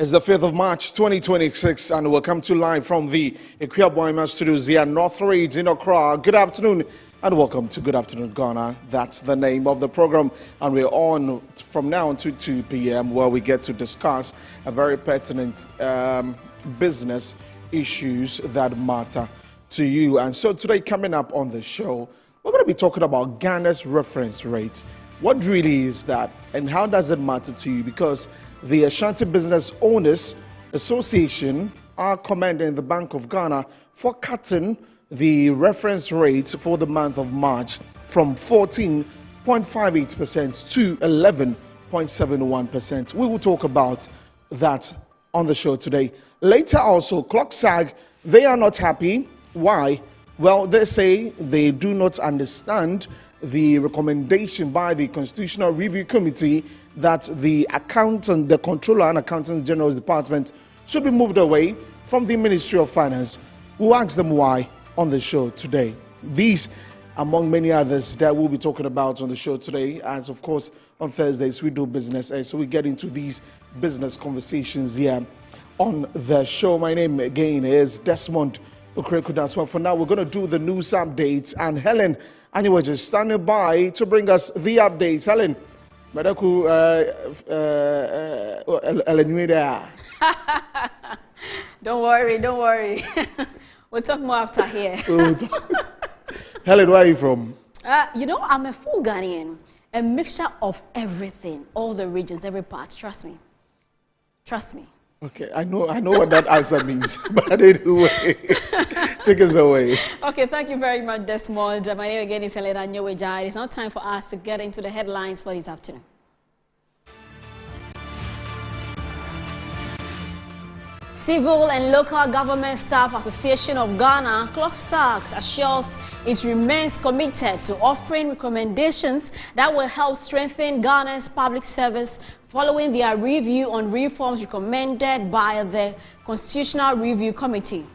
It's the 5th of March 2026 and welcome to live from the Equiaboima Studios here Northridge in Accra. Good afternoon and welcome to Good Afternoon Ghana. That's the name of the program and we're on from now until 2 p.m. where we get to discuss a very pertinent business issues that matter to you. And so today coming up on the show, we're going to be talking about Ghana's reference rate. What really is that and how does it matter to you? Because the Ashanti Business Owners Association are commending the Bank of Ghana for cutting the reference rate for the month of March from 14.58% to 11.71%. We will talk about that on the show today. Later also, ClockSAG, they are not happy. Why? Well, they say they do not understand the recommendation by the Constitutional Review Committee that the accountant, the Controller and Accountant General's Department should be moved away from the Ministry of Finance. We'll ask them why on the show today. These, among many others that we'll be talking about on the show today, as of course on Thursdays we do business, so we get into these business conversations here on the show. My name again is Desmond Okrekuda. So for now we're going to do the news updates, and Helen Anyway, just standing by to bring us the updates. Helen, Don't worry. We'll talk more after here. Helen, where are you from? I'm a full Ghanaian. A mixture of everything, all the regions, every part. Trust me. Okay, I know what that answer means, but anyway, take us away. Okay, thank you very much, Desmond. My name again is Helena Nyeweja. It is now time for us to get into the headlines for this afternoon. Civil and Local Government Staff Association of Ghana, ClockSAG, assures it remains committed to offering recommendations that will help strengthen Ghana's public service following their review on reforms recommended by the Constitutional Review Committee.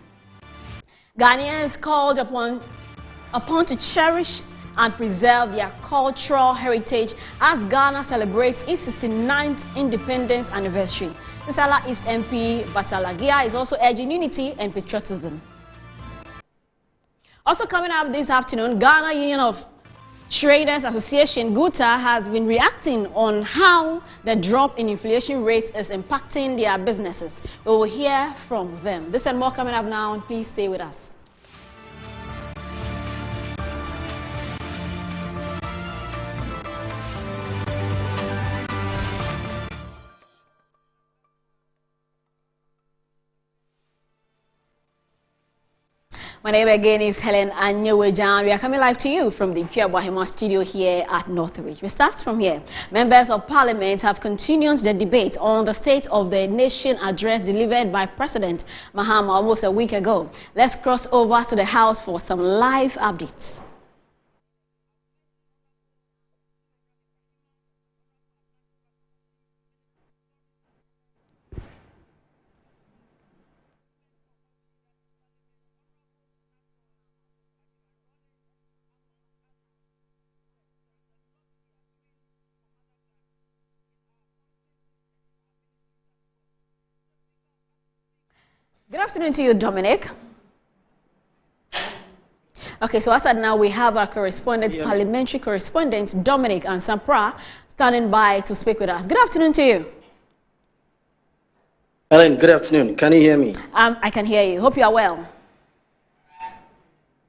Ghanaians called upon to cherish and preserve their cultural heritage as Ghana celebrates its 69th independence anniversary. Sisala East MP Batalagia is also urging unity and patriotism. Also coming up this afternoon, Ghana Union of Traders Association, GUTA, has been reacting on how the drop in inflation rate is impacting their businesses. We will hear from them. This and more coming up now, and please stay with us. My name again is Helen Anyeweja. We are coming live to you from the Equiaboima studio here at Northridge. We start from here. Members of Parliament have continued the debate on the State of the Nation address delivered by President Mahama almost a week ago. Let's cross over to the House for some live updates. Good afternoon to you, Dominic. Okay, so as of now, we have our correspondent, parliamentary correspondent, Dominic and Sampra, standing by to speak with us. Good afternoon to you. Helen, good afternoon. Can you hear me? I can hear you. Hope you are well.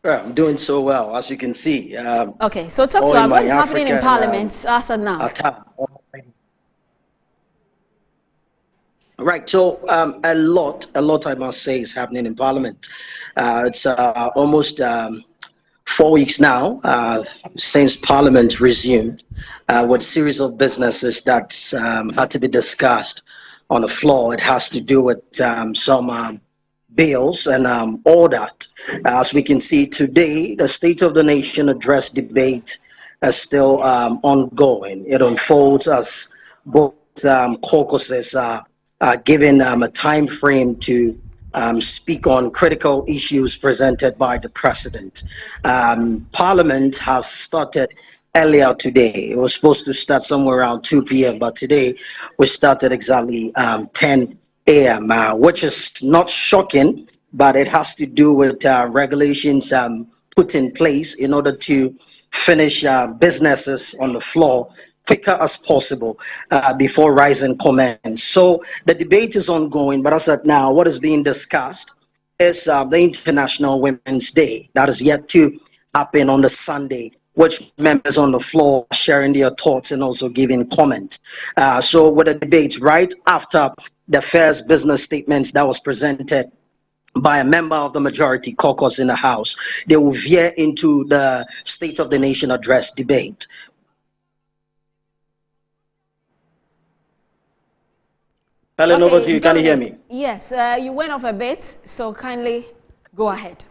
I'm doing so well, as you can see. Okay, so talk to us. What is happening in Parliament as of now? Right, so a lot I must say is happening in Parliament. It's almost 4 weeks now since Parliament resumed with a series of businesses that had to be discussed on the floor. It has to do with some bills and all that. As we can see today, the State of the Nation address debate is still ongoing. It unfolds as both caucuses are given a time frame to speak on critical issues presented by the President. Parliament has started earlier today. It was supposed to start somewhere around 2 p.m., but today we started exactly 10 a.m., which is not shocking, but it has to do with regulations put in place in order to finish businesses on the floor quicker as possible before rising commence. So the debate is ongoing, but as of now, what is being discussed is the International Women's Day that is yet to happen on the Sunday, which members on the floor are sharing their thoughts and also giving comments. So with the debate right after the first business statements that was presented by a member of the majority caucus in the House, they will veer into the State of the Nation address debate. Helen, over to you. Can you hear me? Yes, you went off a bit, so kindly go ahead.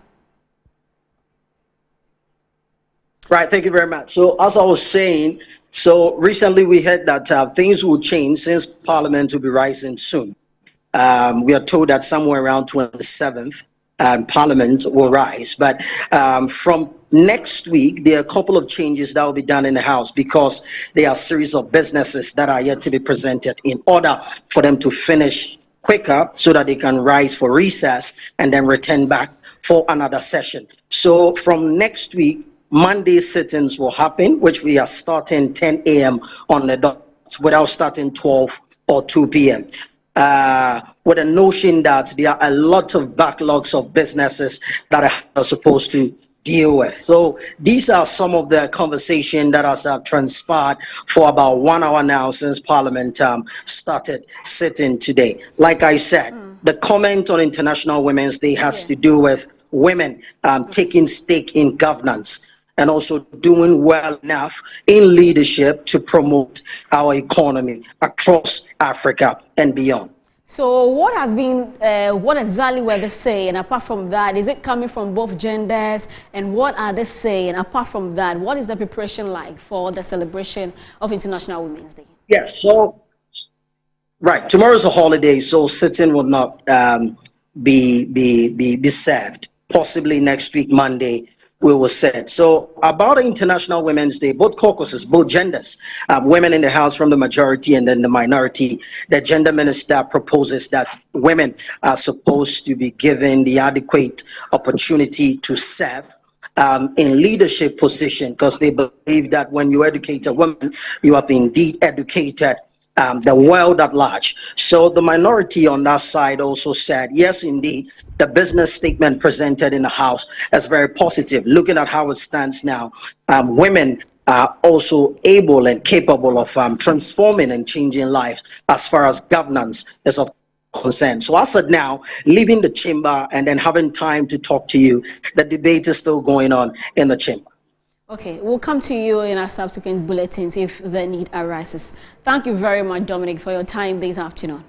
Right, thank you very much. So as I was saying, so recently we heard that things will change since Parliament will be rising soon. We are told that somewhere around 27th, Parliament will rise. But from next week, there are a couple of changes that will be done in the House because there are a series of businesses that are yet to be presented in order for them to finish quicker so that they can rise for recess and then return back for another session. So from next week, Monday sittings will happen, which we are starting 10 a.m. on the dot without starting 12 or 2 p.m. With a notion that there are a lot of backlogs of businesses that are supposed to deal with. So these are some of the conversation that has transpired for about 1 hour now since Parliament started sitting today. Like I said, the comment on International Women's Day has to do with women taking stake in governance and also doing well enough in leadership to promote our economy across Africa and beyond. So what has been, what exactly were they saying? Apart from that, is it coming from both genders? And what are they saying? Apart from that, what is the preparation like for the celebration of International Women's Day? Yes, so, right, tomorrow is a holiday, so sitting will not be served. Possibly next week, Monday, we will set. So about International Women's Day, both caucuses, both genders, women in the House from the majority and then the minority, the gender minister proposes that women are supposed to be given the adequate opportunity to serve in leadership position, because they believe that when you educate a woman, you have indeed educated the world at large. So the minority on that side also said, yes, indeed, the business statement presented in the House is very positive. Looking at how it stands now, women are also able and capable of transforming and changing lives as far as governance is of concern. So as of now, leaving the chamber and then having time to talk to you, the debate is still going on in the chamber. Okay, we'll come to you in our subsequent bulletins if the need arises. Thank you very much, Dominic, for your time this afternoon.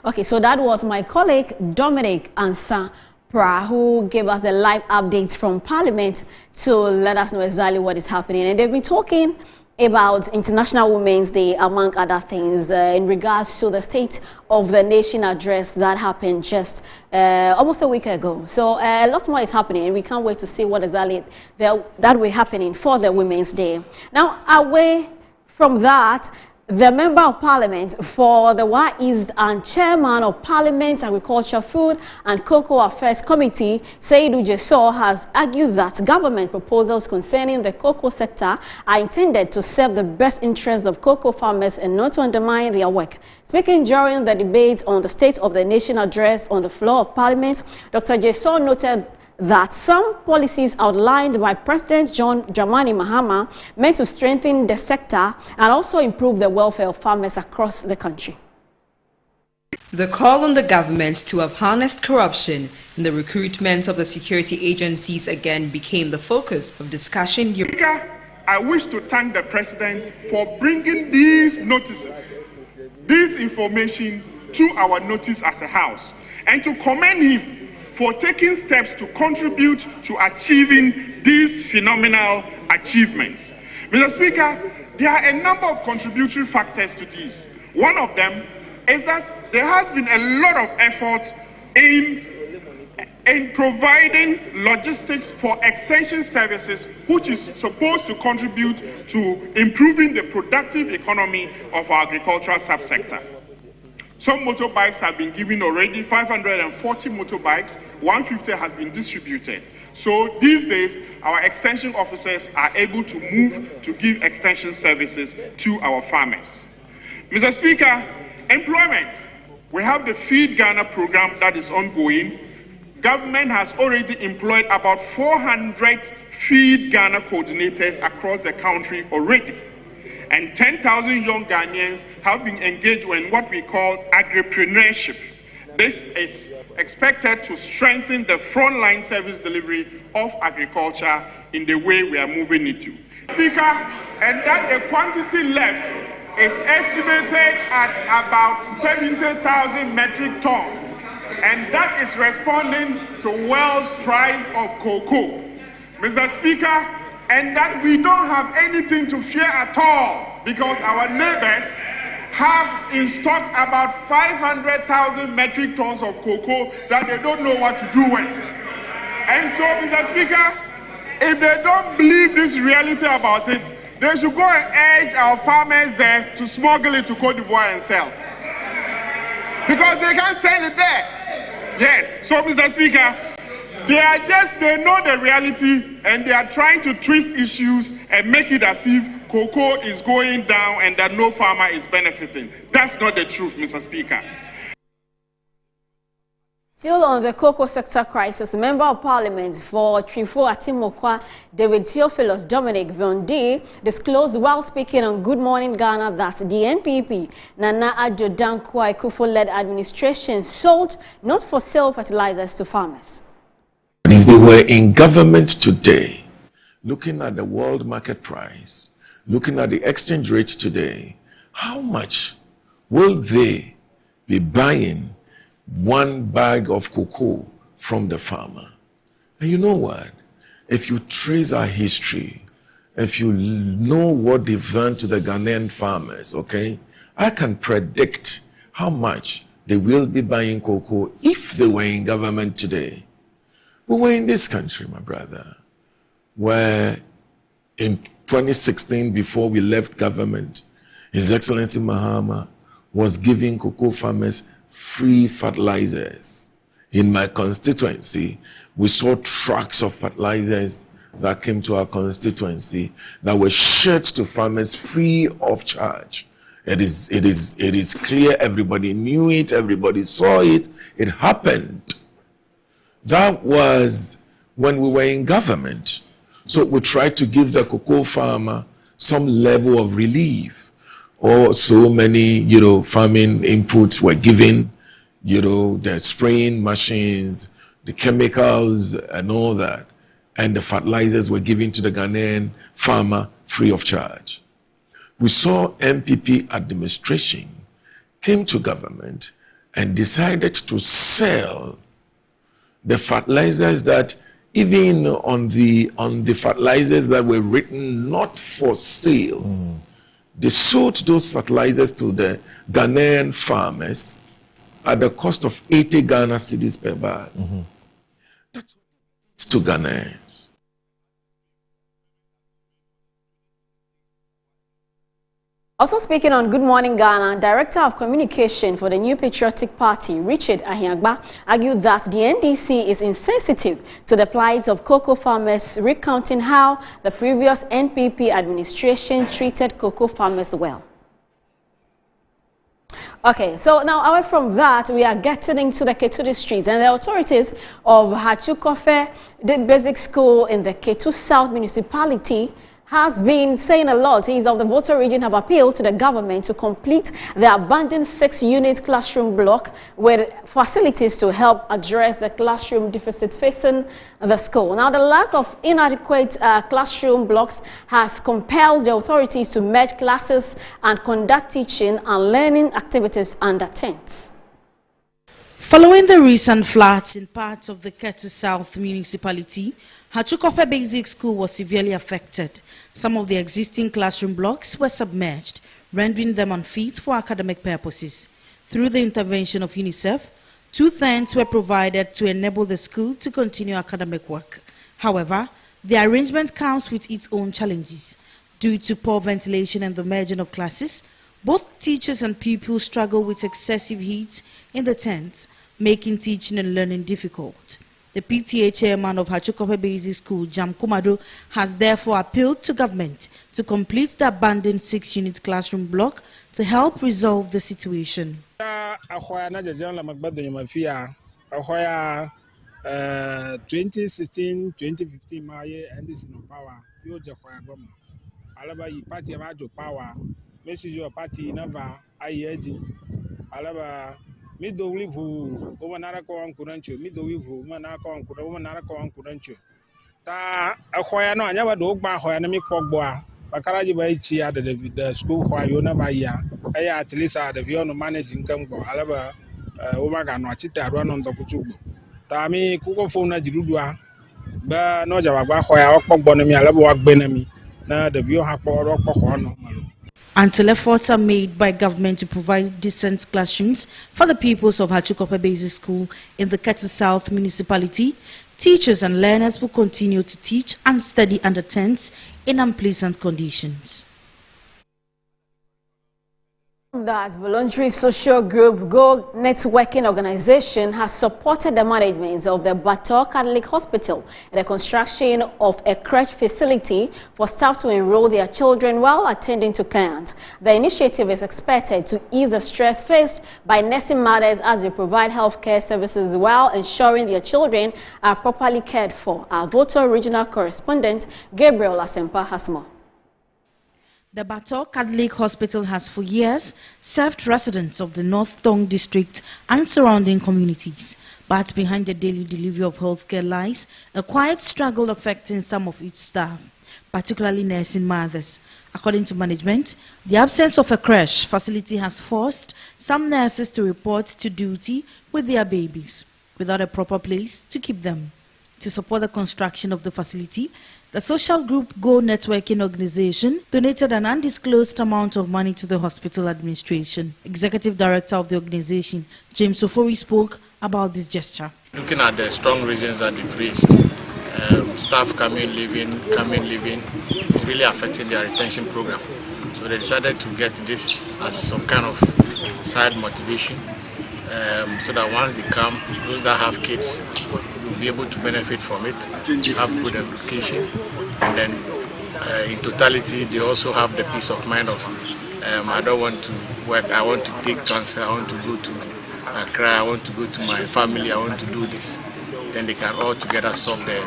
Okay, so that was my colleague, Dominic Ansah-Pra, who gave us the live updates from Parliament to let us know exactly what is happening. And they've been talking about International Women's Day, among other things, in regards to the State of the Nation address that happened just almost a week ago. So a lot more is happening, and we can't wait to see what exactly that will be happening for the Women's Day. Now, away from that, the Member of Parliament for the Wa East and Chairman of Parliament's Agriculture, Food and Cocoa Affairs Committee, Seydou Jesso, has argued that government proposals concerning the cocoa sector are intended to serve the best interests of cocoa farmers and not to undermine their work. Speaking during the debate on the State of the Nation address on the floor of Parliament, Dr. Jesso noted that some policies outlined by President John Dramani Mahama meant to strengthen the sector and also improve the welfare of farmers across the country. The call on the government to have harnessed corruption in the recruitment of the security agencies again became the focus of discussion. I wish to thank the President for bringing these notices, this information to our notice as a House, and to commend him for taking steps to contribute to achieving these phenomenal achievements. Mr. Speaker, there are a number of contributory factors to this. One of them is that there has been a lot of effort in providing logistics for extension services, which is supposed to contribute to improving the productive economy of our agricultural subsector. Some motorbikes have been given already, 540 motorbikes, 150 has been distributed. So these days, our extension officers are able to move to give extension services to our farmers. Mr. Speaker, employment. We have the Feed Ghana program that is ongoing. Government has already employed about 400 Feed Ghana coordinators across the country already. And 10,000 young Ghanaians have been engaged in what we call agripreneurship. This is expected to strengthen the frontline service delivery of agriculture in the way we are moving it to. Speaker, and that the quantity left is estimated at about 70,000 metric tons. And that is responding to world price of cocoa. Mr. Speaker, and that we don't have anything to fear at all because our neighbors have in stock about 500,000 metric tons of cocoa that they don't know what to do with. And so, Mr. Speaker, if they don't believe this reality about it, they should go and urge our farmers there to smuggle it to Cote d'Ivoire and sell. Because they can't sell it there. Yes, so Mr. Speaker, they know the reality and they are trying to twist issues and make it as if cocoa is going down and that no farmer is benefiting. That's not the truth, Mr. Speaker. Still on the cocoa sector crisis, Member of Parliament for Trifo Atimokwa, David Theophilus Dominic Vondi, disclosed while speaking on Good Morning Ghana that the NPP, Nana Addo Dankwa Akufo-led administration sold not for sale fertilizers to farmers. If they were in government today, looking at the world market price, looking at the exchange rate today, how much will they be buying one bag of cocoa from the farmer? And you know what? If you trace our history, if you know what they've done to the Ghanaian farmers, okay, I can predict how much they will be buying cocoa if they were in government today. We were in this country, my brother, where in 2016, before we left government, His Excellency Mahama was giving cocoa farmers free fertilizers. In my constituency, we saw trucks of fertilizers that came to our constituency that were shared to farmers free of charge. It is clear, everybody knew it, everybody saw it, it happened. That was when we were in government. So we tried to give the cocoa farmer some level of relief. Or so many, farming inputs were given, the spraying machines, the chemicals and all that. And the fertilizers were given to the Ghanaian farmer free of charge. We saw MPP administration came to government and decided to sell the fertilizers that even on the fertilizers that were written not for sale, they sold those fertilizers to the Ghanaian farmers at the cost of 80 Ghana cedis per bag. That's to Ghanaians. Also speaking on Good Morning Ghana, Director of Communication for the New Patriotic Party, Richard Ahiagba, argued that the NDC is insensitive to the plight of cocoa farmers, recounting how the previous NPP administration treated cocoa farmers well. Okay, so now away from that, we are getting into the Ketu districts, and the authorities of Hachukofe, the basic school in the Ketu South municipality, has been saying a lot. He's of the Volta region have appealed to the government to complete the abandoned 6-unit classroom block with facilities to help address the classroom deficit facing the school. Now, the lack of inadequate classroom blocks has compelled the authorities to merge classes and conduct teaching and learning activities under tents. Following the recent floods in parts of the Ketu South municipality, Hachukope Basic School was severely affected. Some of the existing classroom blocks were submerged, rendering them unfit for academic purposes. Through the intervention of UNICEF, 2 tents were provided to enable the school to continue academic work. However, the arrangement comes with its own challenges. Due to poor ventilation and the merging of classes, Both teachers and pupils struggle with excessive heat in the tents, making teaching and learning difficult. The PTA chairman of Hachukope Basic School, Jam Kumado, has therefore appealed to government to complete the abandoned 6-unit classroom block to help resolve the situation. 2016, 2015, my and this no power. You just Alaba yi party amajo power. Message your party never IEG. Alaba middle live who womanara ko an kurancho, middle live who manaka on kuranara ko an kurancho. Ta a hoya no anya do gba hoya na mi pogboa. Bakaraji ba ichi at the school why you never ya. At least at the view no managing come go. Alaba womaga no chita run on the kuchubu. Tami kuko phone na jirudua ba no jawagba hoya okpogbo na mi alaba wagbe na mi na the view ha kporo okpoko no. Until efforts are made by government to provide decent classrooms for the pupils of Hachukope Basic School in the Ketu South municipality, teachers and learners will continue to teach and study under tents in unpleasant conditions. That voluntary social group Go Networking Organization has supported the management of the Bator Catholic Hospital in the construction of a crèche facility for staff to enroll their children while attending to clients. The initiative is expected to ease the stress faced by nursing mothers as they provide healthcare services while ensuring their children are properly cared for. Our Voto Regional Correspondent Gabriel Asempa has more. The Bator Catholic Hospital has for years served residents of the North Tong district and surrounding communities. But behind the daily delivery of healthcare lies a quiet struggle affecting some of its staff, particularly nursing mothers. According to management, the absence of a crèche facility has forced some nurses to report to duty with their babies without a proper place to keep them. To support the construction of the facility, the social group Go Networking Organization donated an undisclosed amount of money to the hospital administration. Executive Director of the organization, James Ofori, spoke about this gesture. Looking at the strong reasons that they've raised, staff coming, leaving, it's really affecting their retention program. So they decided to get this as some kind of side motivation, so that once they come, those that have kids will be able to benefit from it, have good education, and then in totality they also have the peace of mind of I don't want to work, I want to take transfer, I want to go to Accra, I want to go to my family, I want to do this. Then they can all together solve their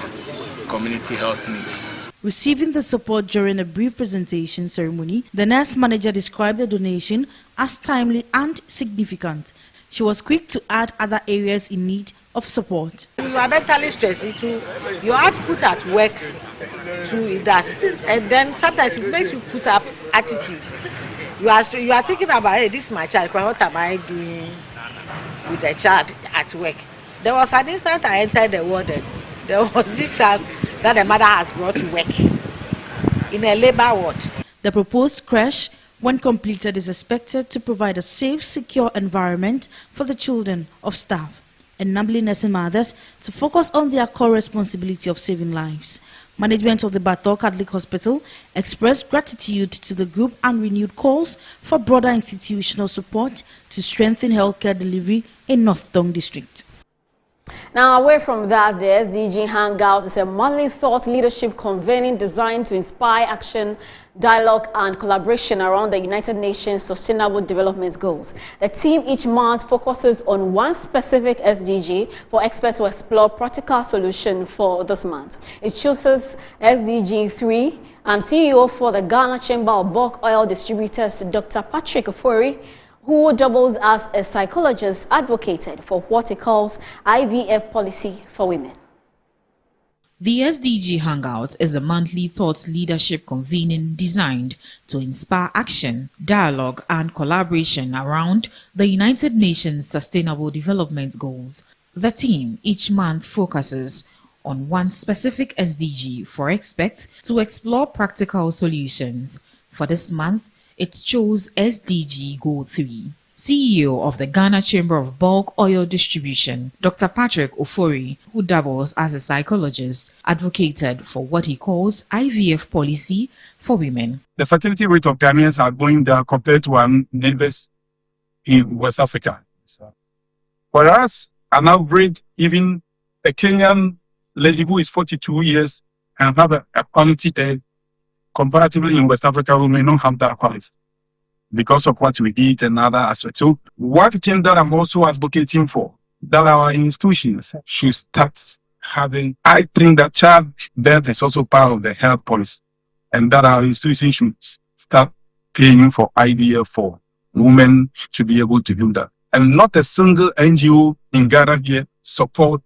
community health needs. Receiving the support during a brief presentation ceremony, the nurse manager described the donation as timely and significant. She was quick to add other areas in need of support. You are mentally stressed, your output at work too, it does. And then sometimes it makes you put up attitudes. You are thinking about, hey, this is my child, what am I doing with the child at work? There was an instant I entered the ward and there was this child that the mother has brought to work in a labor ward. The proposed crèche, when completed, is expected to provide a safe, secure environment for the children of staff, enabling nursing mothers to focus on their core responsibility of saving lives. Management of the Bator Catholic Hospital expressed gratitude to the group and renewed calls for broader institutional support to strengthen healthcare delivery in North Tong District. Now, away from that, the SDG Hangout is a monthly thought leadership convening designed to inspire action, dialogue, and collaboration around the United Nations Sustainable Development Goals. The team each month focuses on one specific SDG for experts to explore practical solutions for this month. It chooses SDG 3, and CEO for the Ghana Chamber of Bulk Oil Distributors, Dr. Patrick Ofori, who doubles as a psychologist, advocated for what he calls IVF policy for women. The SDG Hangout is a monthly thought leadership convening designed to inspire action, dialogue, and collaboration around the United Nations Sustainable Development Goals. The team each month focuses on one specific SDG for experts to explore practical solutions. For this month, it chose SDG Goal 3. CEO of the Ghana Chamber of Bulk Oil Distribution, Dr. Patrick Ofori, who doubles as a psychologist, advocated for what he calls IVF policy for women. The fertility rate of Ghanaians are going down compared to our neighbors in West Africa. Whereas an average, even a Kenyan lady who is 42 years and have a quality there, comparatively in West Africa, we may not have that quality because of what we eat and other aspects. So one thing that I'm also advocating for, that our institutions should start having, I think that childbirth is also part of the health policy, and that our institutions should start paying for IVF for women to be able to do that. And not a single NGO in Ghana here support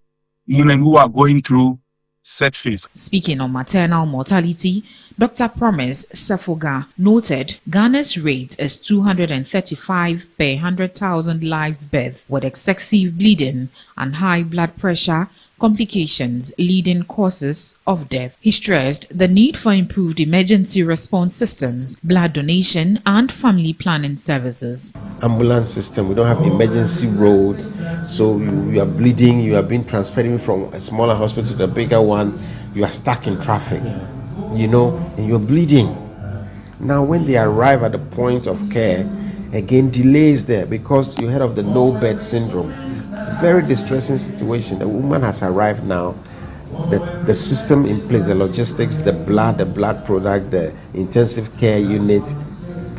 women who are going through set phase. Speaking on maternal mortality, Dr. Promise Sefoga noted Ghana's rate is 235 per 100,000 lives birth, with excessive bleeding and high blood pressure complications leading causes of death. He stressed the need for improved emergency response systems, blood donation, and family planning services. Ambulance system, we don't have emergency roads, so you are bleeding, you are being transferred from a smaller hospital to a bigger one, you are stuck in traffic, and you're bleeding. Now when they arrive at the point of care, again delays there because you heard of the no bed syndrome. Very distressing situation. The woman has arrived now, the system in place, the logistics, the blood product, the intensive care unit,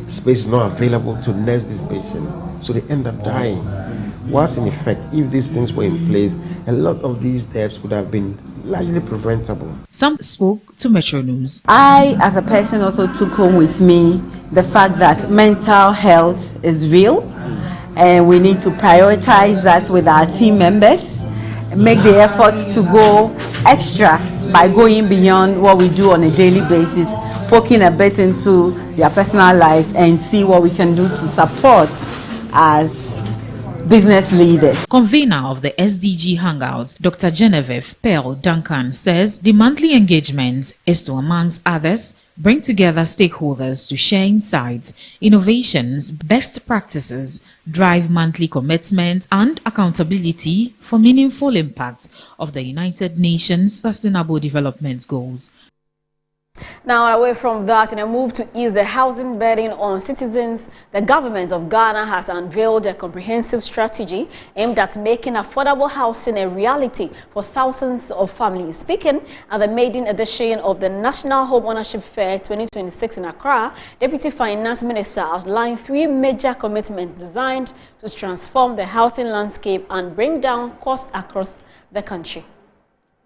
space is not available to nurse this patient, so they end up dying. Whilst in effect, if these things were in place, a lot of these deaths would have been largely preventable. Some spoke to Metro News. I, as a person, also took home with me the fact that mental health is real, and we need to prioritize that with our team members, make the efforts to go extra by going beyond what we do on a daily basis, poking a bit into their personal lives and see what we can do to support as business leaders. Convener of the SDG Hangout, Dr. Genevieve Pearl Duncan, says the monthly engagement is to, amongst others, bring together stakeholders to share insights, innovations, best practices, drive monthly commitment and accountability for meaningful impact of the United Nations Sustainable Development Goals. Now, away from that, in a move to ease the housing burden on citizens, the government of Ghana has unveiled a comprehensive strategy aimed at making affordable housing a reality for thousands of families. Speaking at the maiden edition of the National Home Ownership Fair 2026 in Accra, Deputy Finance Minister outlined 3 major commitments designed to transform the housing landscape and bring down costs across the country.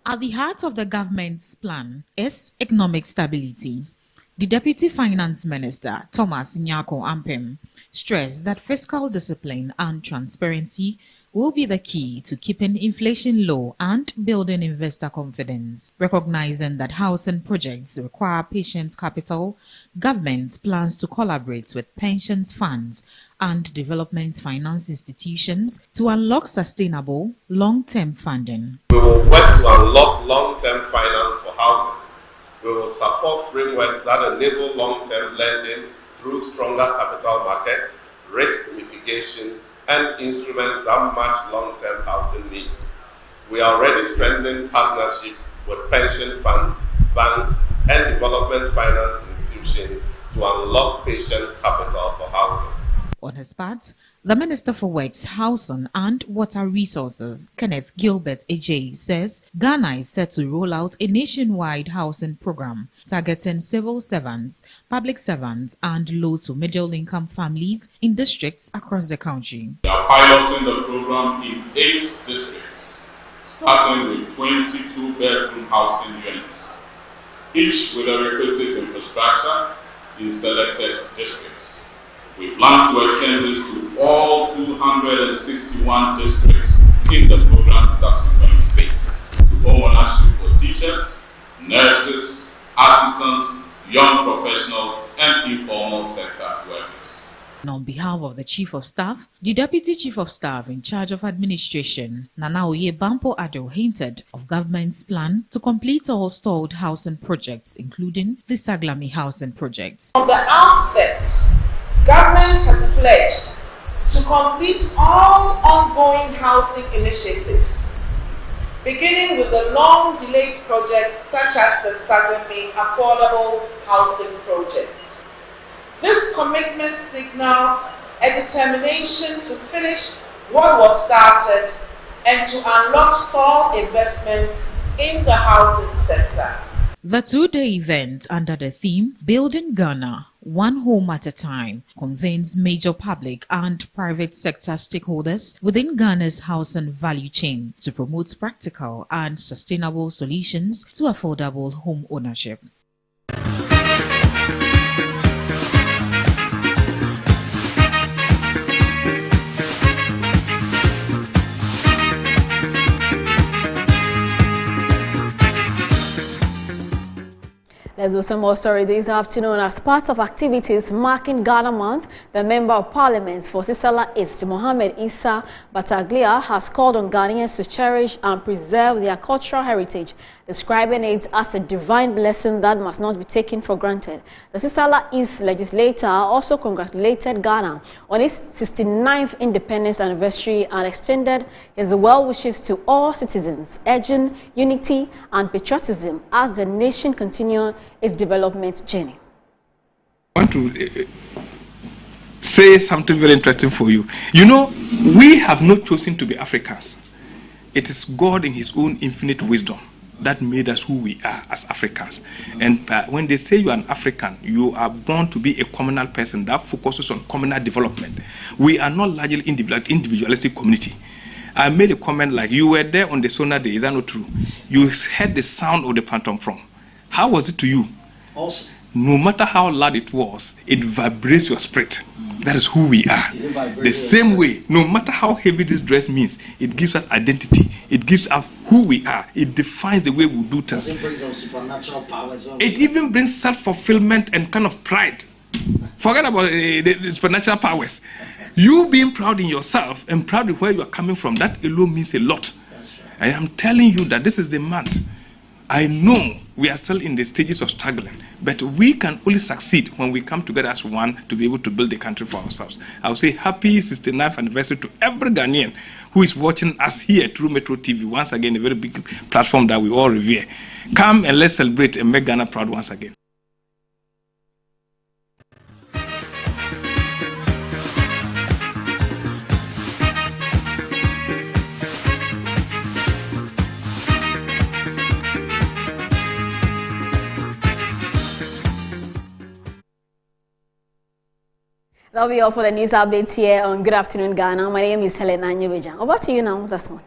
At the heart of the government's plan is economic stability. The Deputy Finance Minister, Thomas Nyako Ampem, stressed that fiscal discipline and transparency will be the key to keeping inflation low and building investor confidence. Recognizing that housing projects require patient capital, government plans to collaborate with pensions funds and development finance institutions to unlock sustainable long-term funding. We will work to unlock long-term finance for housing. We will support frameworks that enable long-term lending through stronger capital markets, risk mitigation, and instruments that match long-term housing needs. We are already strengthening partnership with pension funds, banks, and development finance institutions to unlock patient capital for housing. On his part, the Minister for Works, Housing and Water Resources, Kenneth Gilbert Ejay, says Ghana is set to roll out a nationwide housing program targeting civil servants, public servants, and low to middle income families in districts across the country. We are piloting the program in 8 districts, starting with 22 bedroom housing units, each with a requisite infrastructure in selected districts. We plan to extend this to all 261 districts in the program's subsequent phase, to ownership for teachers, nurses, artisans, young professionals, and informal sector workers. And on behalf of the Chief of Staff, the Deputy Chief of Staff in charge of administration, Nanaoye Bampo Ado, hinted of government's plan to complete all stalled housing projects, including the Saglami housing projects. From the outset, government has pledged to complete all ongoing housing initiatives, beginning with the long-delayed projects such as the Sagame Affordable Housing Project. This commitment signals a determination to finish what was started and to unlock stalled investments in the housing sector. The two-day event under the theme Building Ghana, One Home at a Time convenes major public and private sector stakeholders within Ghana's housing value chain to promote practical and sustainable solutions to affordable home ownership. Let's do some more story this afternoon. As part of activities marking Ghana Month, the Member of Parliament for Sisala East, Mohammed Issa Bataglia, has called on Ghanaians to cherish and preserve their cultural heritage, describing it as a divine blessing that must not be taken for granted. The Sisala East legislator also congratulated Ghana on its 69th independence anniversary and extended his well wishes to all citizens, urging unity and patriotism as the nation continues its development journey. I want to say something very interesting for you. You know, we have not chosen to be Africans. It is God in his own infinite wisdom that made us who we are as Africans. And when they say you are an African, you are born to be a communal person that focuses on communal development. We are not largely individualistic community. I made a comment like, you were there on the sonar day, is that not true? You heard the sound of the phantom from. How was it to you? Awesome. No matter how loud it was, it vibrates your spirit. That is who we are. The same way, no matter how heavy this dress means, it gives us identity. It gives us who we are. It defines the way we do things. It brings some supernatural powers. It even brings self-fulfillment and kind of pride. Forget about the supernatural powers. You being proud in yourself and proud of where you are coming from, that alone means a lot. I am telling you that this is the month. I know we are still in the stages of struggling, but we can only succeed when we come together as one to be able to build the country for ourselves. I will say happy 69th anniversary to every Ghanaian who is watching us here through Metro TV. Once again, a very big platform that we all revere. Come and let's celebrate and make Ghana proud once again. That'll be all for the news updates here on Good Afternoon Ghana. My name is Helen Anyebeja. Over to you now, Desmond.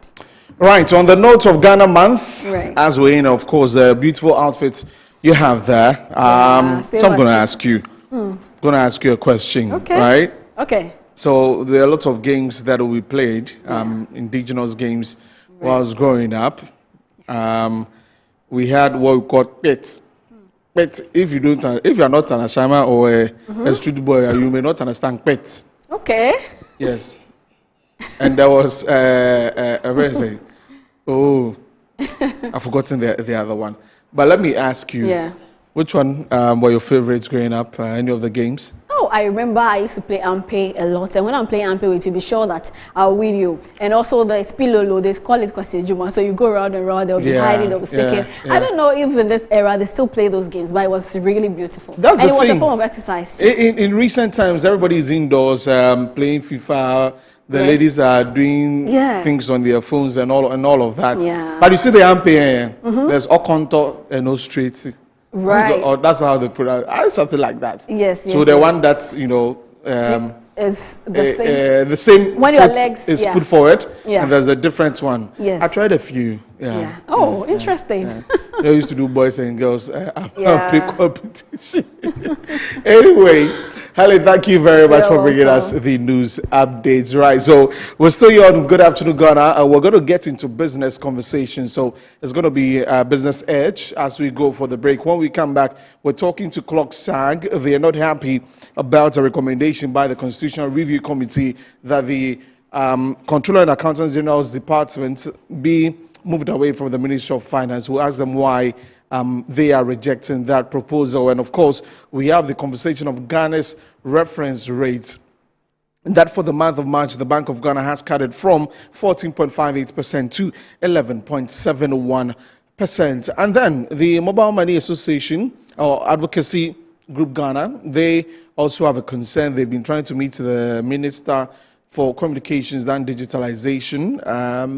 Right, on the note of Ghana Month, right, as we know, of course, the beautiful outfits you have there. So I'm going to ask you. Going to ask you a question, okay, right? Okay. So there are lots of games that will be played, indigenous games, while I was growing up. We had what we called pets. Pet, if you are not an Ashama or a street boy, you may not understand pet. Okay. Yes. And there was I've forgotten the other one. But let me ask you, which one were your favorites growing up? Any of the games? Oh, I remember I used to play Ampe a lot, and when I'm playing Ampe with you, be sure that I'll win you. And also the Spilolo, they call it Kwasijuma, so you go around and around, they'll be hiding, they'll be sticking. I don't know if in this era they still play those games, but it was really beautiful. That's and the it was thing. a form of exercise. In recent times, everybody is indoors playing FIFA. The ladies are doing things on their phones and all of that. Yeah. But you see the Ampe, there's Okonto and no streets. Right. Or that's how they put it. Something like that. Yes. So the one that's, you know, is the same when your legs is put forward, and there's a different one. Yes. I tried a few. Oh, interesting. They used to do boys and girls play competition. Anyway, Helen, thank you very much for bringing us the news updates. Right, so we're still here on Good Afternoon Ghana. We're going to get into business conversation. So it's going to be Business Edge as we go for the break. When we come back, we're talking to Clock SAG. They are not happy about a recommendation by the Constitutional Review Committee that the Controller and Accountant General's Department be moved away from the Ministry of Finance. We'll ask them why they are rejecting that proposal. And of course, we have the conversation of Ghana's reference rate that for the month of March, the Bank of Ghana has cut it from 14.58% to 11.71%. And then the Mobile Money Association or Advocacy Group Ghana, they also have a concern. They've been trying to meet the Minister for Communications and Digitalization.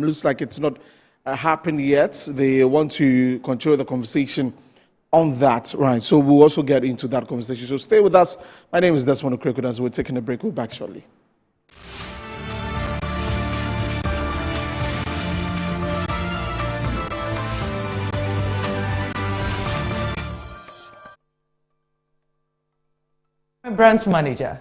Looks like it's not happened yet. They want to control the conversation on that, right? So we'll also get into that conversation. So stay with us. My name is Desmond Okreku. As we're taking a break, we'll be back shortly. Branch manager.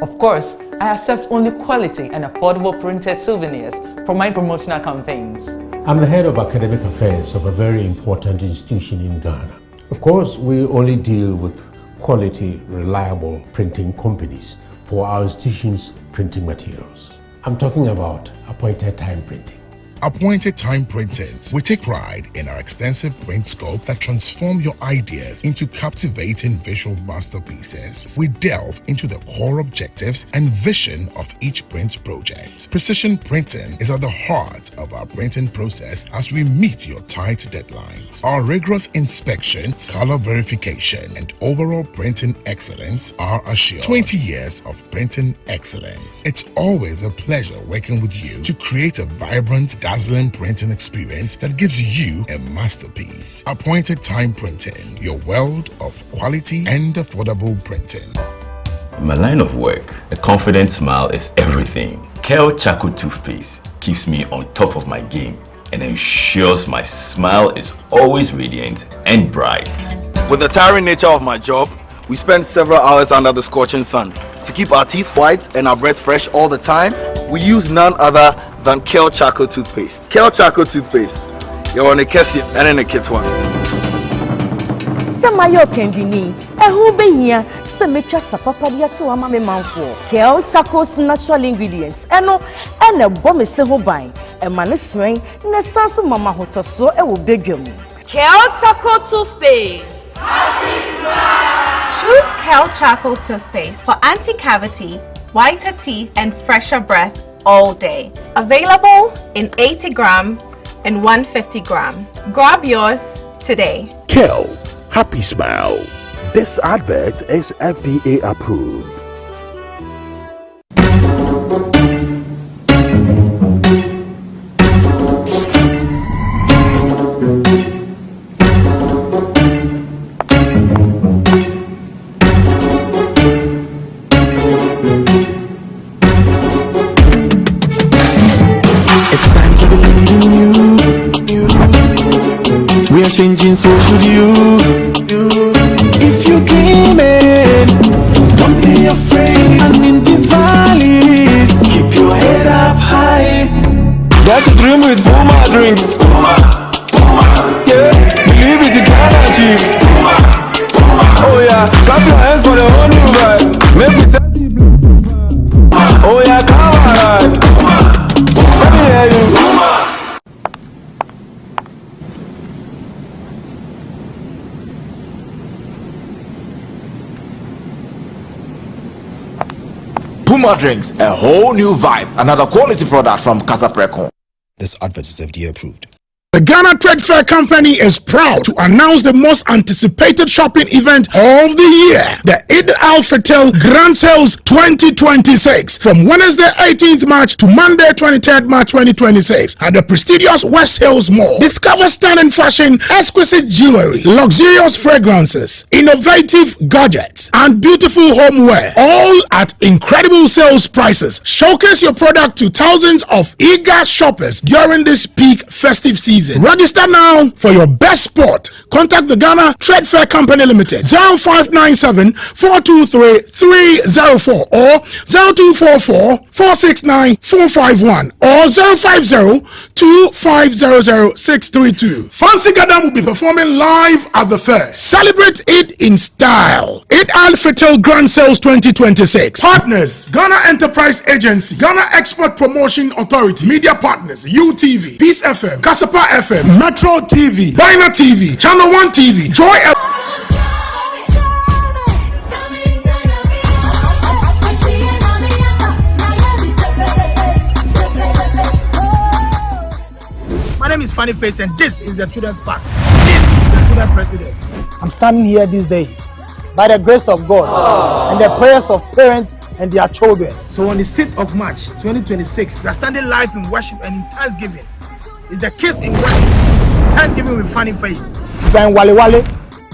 Of course, I accept only quality and affordable printed souvenirs for my promotional campaigns. I'm the head of academic affairs of a very important institution in Ghana. Of course, we only deal with quality, reliable printing companies for our institution's printing materials. I'm talking about appointed time printing. Appointed Time Printings. We take pride in our extensive print scope that transform your ideas into captivating visual masterpieces. We delve into the core objectives and vision of each print project. Precision printing is at the heart of our printing process as we meet your tight deadlines. Our rigorous inspection, color verification, and overall printing excellence are assured. 20 years of printing excellence. It's always a pleasure working with you to create a vibrant, dazzling printing experience that gives you a masterpiece. Appointed Time Printing, your world of quality and affordable printing. In my line of work, a confident smile is everything. Kel Charcoal Toothpaste keeps me on top of my game and ensures my smile is always radiant and bright. With the tiring nature of my job, we spend several hours under the scorching sun. To keep our teeth white and our breath fresh all the time, we use none other than Kel Charcoal Toothpaste. Kel Charcoal Toothpaste. You're on a Kessie and in a kit one. Samayo Kendini, a who be here, Samecha Sapapadia to a mammy manful. Kel Charcoal's natural ingredients, and a bomb is several buying, a man swing, Nesasu Mama Hoto so a will beg you. Kel Charcoal Toothpaste. Choose Kel Charcoal Toothpaste for anti-cavity, whiter teeth, and fresher breath all day. Available in 80 gram and 150 gram. Grab yours today. Kel, happy smile. This advert is FDA approved. Changing, so should you. If you're dreaming, don't be afraid. And in the valleys, keep your head up high. Dare to dream with Puma drinks. Yeah, believe it, you can achieve. Oh yeah, clap your hands for the whole new vibe. Make me start the blue. Oh yeah, come on. Let me hear you. Puma Drinks, a whole new vibe. Another quality product from Casa Precon. This advert is FDA approved. The Ghana Trade Fair Company is proud to announce the most anticipated shopping event of the year, the Eid Al-Fitr Grand Sales 2026, from Wednesday 18th March to Monday 23rd March 2026 at the prestigious West Hills Mall. Discover stunning fashion, exquisite jewelry, luxurious fragrances, innovative gadgets, and beautiful homeware, all at incredible sales prices. Showcase your product to thousands of eager shoppers during this peak festive season. Register now for your best spot. Contact the Ghana Trade Fair Company Limited 0597 423 304 or 0244 469 451 or 050 2500 632. Fancy Gadam will be performing live at the fair. Celebrate it in style. Eid Al-Fitr Grand Sales 2026. Partners: Ghana Enterprise Agency, Ghana Export Promotion Authority, Media Partners: UTV, Peace FM, Kasapa FM, Metro TV, Bina TV, Channel 1 TV, Joy FM. funny face, and this is the children's park. This is the children's president. I'm standing here this day by the grace of God and the prayers of parents and their children. So on the 6th of March 2026, we are standing live in worship and in thanksgiving. It's the kiss in worship. Thanksgiving with funny face. Then Wale Wale,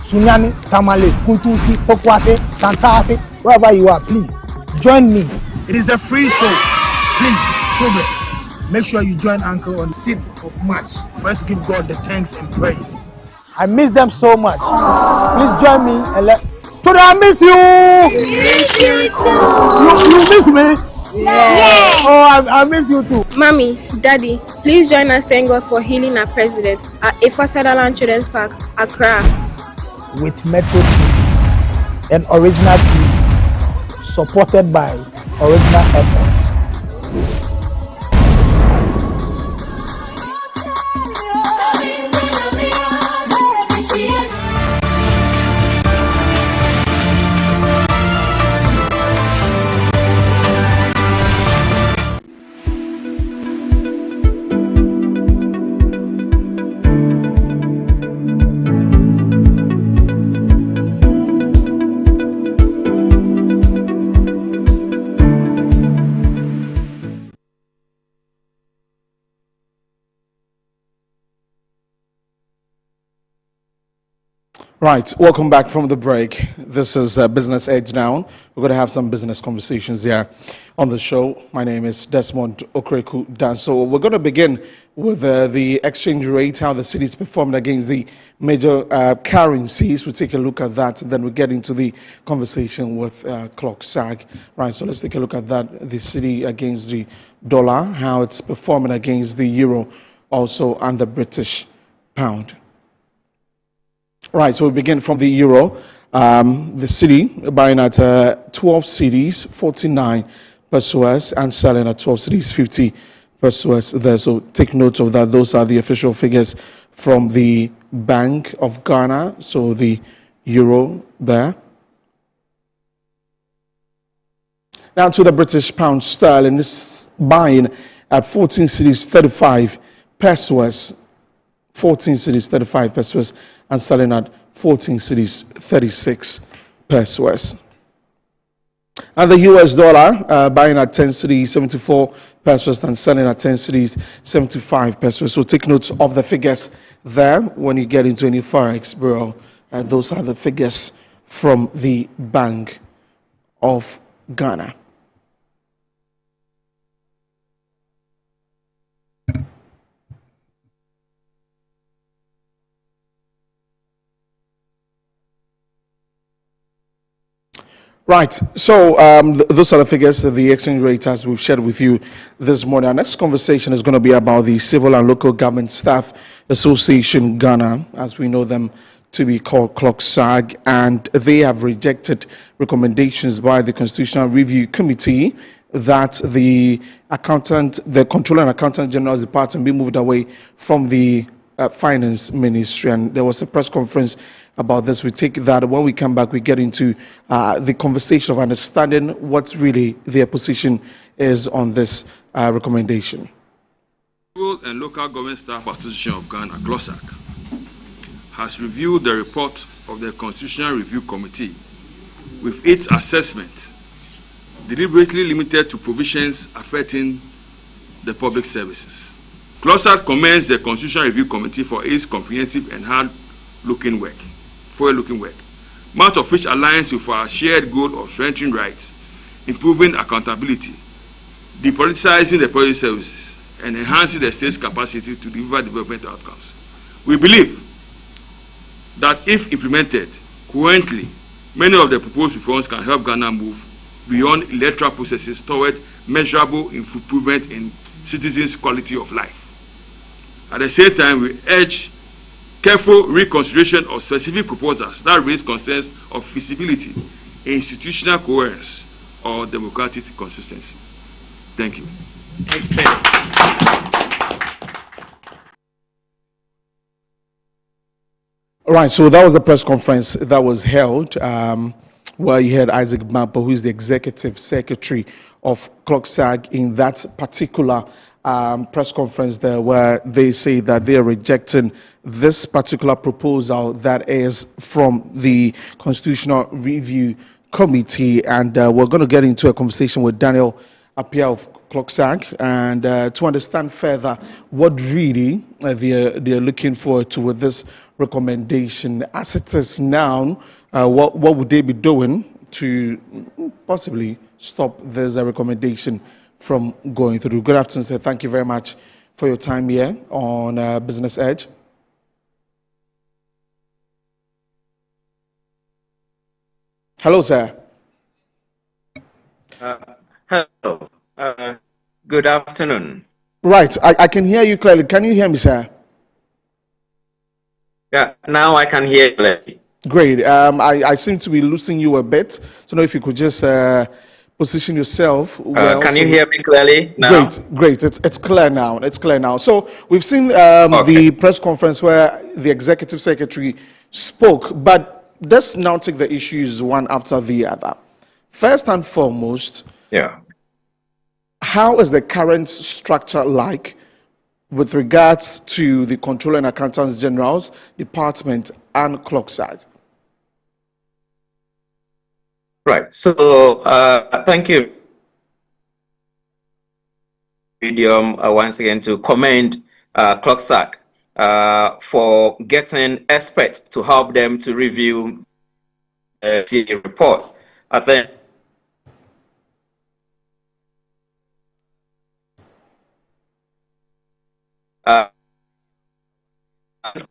Sunyani, Tamale, Kuntusi, Pokwase, Santase, wherever you are, please join me. It is a free show. Please, children, make sure you join Uncle on the 6th of March for us to give God the thanks and praise. I miss them so much. Please join me and let. Children, I miss you. Miss you You too. miss me? Yeah. Oh, I miss you too. Mommy, Daddy, please join us. Thank God for healing our president at Ifa Sutherland Children's Park, Accra. With Metro TV and Original TV, supported by Original FM. Right, welcome back from the break. This is Business Edge now. We're going to have some business conversations here on the show. My name is Desmond Okreku Danso. We're going to begin with the exchange rate, how the cities performed against the major currencies. We'll take a look at that, and then we'll get into the conversation with Clock SAG. Right, so let's take a look at that. The city against the dollar, how it's performing against the euro, also, and the British pound. Right, so we begin from the euro. The city buying at 12 cedis, 49 pesos, and selling at 12 cedis, 50 pesos there. So take note of that. Those are the official figures from the Bank of Ghana. So the euro there. Now to the British pound sterling is buying at 14 cedis, 35 pesos. 14 cedis, 35 pesos, and selling at 14 cedis, 36 pesos. And the US dollar buying at 10 cedis, 74 pesos, and selling at 10 cedis, 75 pesos. So take note of the figures there when you get into any forex bureau. Those are the figures from the Bank of Ghana. Right, so those are the figures, the exchange rate as we've shared with you this morning. Our next conversation is going to be about the Civil and Local Government Staff Association Ghana, as we know them to be called Clock SAG, and they have rejected recommendations by the Constitutional Review Committee that the Controller and Accountant General's Department be moved away from the Finance Ministry. And there was a press conference about this. We take that. When we come back, we get into the conversation of understanding what really their position is on this recommendation. Civil and Local Government Staff Association of Ghana, CLOSAC, has reviewed the report of the Constitutional Review Committee with its assessment deliberately limited to provisions affecting the public services. CLOSAC commends the Constitutional Review Committee for its comprehensive and forward-looking work, much of which aligns with our shared goal of strengthening rights, improving accountability, depoliticizing the public services, and enhancing the state's capacity to deliver development outcomes. We believe that if implemented coherently, many of the proposed reforms can help Ghana move beyond electoral processes toward measurable improvement in citizens' quality of life. At the same time, we urge careful reconsideration of specific proposals that raise concerns of feasibility, institutional coherence, or democratic consistency. Thank you. All right, so that was the press conference that was held where you had Isaac Bampo, who is the Executive Secretary of CLOCSAG, in that particular press conference there where they say that they are rejecting this particular proposal that is from the Constitutional Review Committee. And we're going to get into a conversation with Daniel Appiah of Clocksag and to understand further what really they're looking forward to with this recommendation. As it is now, what would they be doing to possibly stop this recommendation from going through? Good afternoon, sir. Thank you very much for your time here on Business Edge. Hello, sir. Hello. Good afternoon. Right. I can hear you clearly. Can you hear me, sir? Yeah, now I can hear you clearly. Great. I seem to be losing you a bit. So now if you could just position yourself well. Can you hear me clearly now? Great. It's clear now. It's clear now. So we've seen the press conference where the executive secretary spoke, but let's now take the issues one after the other. First and foremost, how is the current structure like with regards to the Controller and Accountants General's Department and Clocksag? Right. So thank you, medium, once again to commend Clocksag for getting experts to help them to review the reports. I think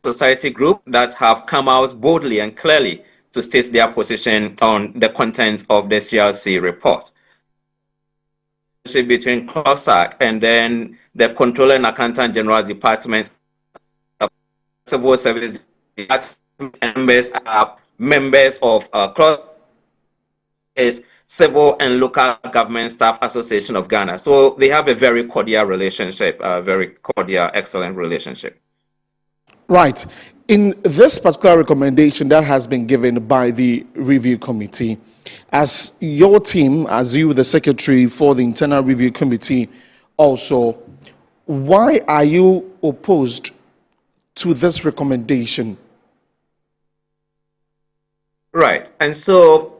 society group that have come out boldly and clearly to state their position on the contents of the CRC report. Between Clocksag and then the Controller and Accountant General's Department, Civil Service members are members of Clocksag is Civil and Local Government Staff Association of Ghana. So they have a very cordial relationship, a very cordial, excellent relationship. Right. In this particular recommendation that has been given by the review committee, as your team, as you, the secretary for the internal review committee, also, why are you opposed to this recommendation? Right. And so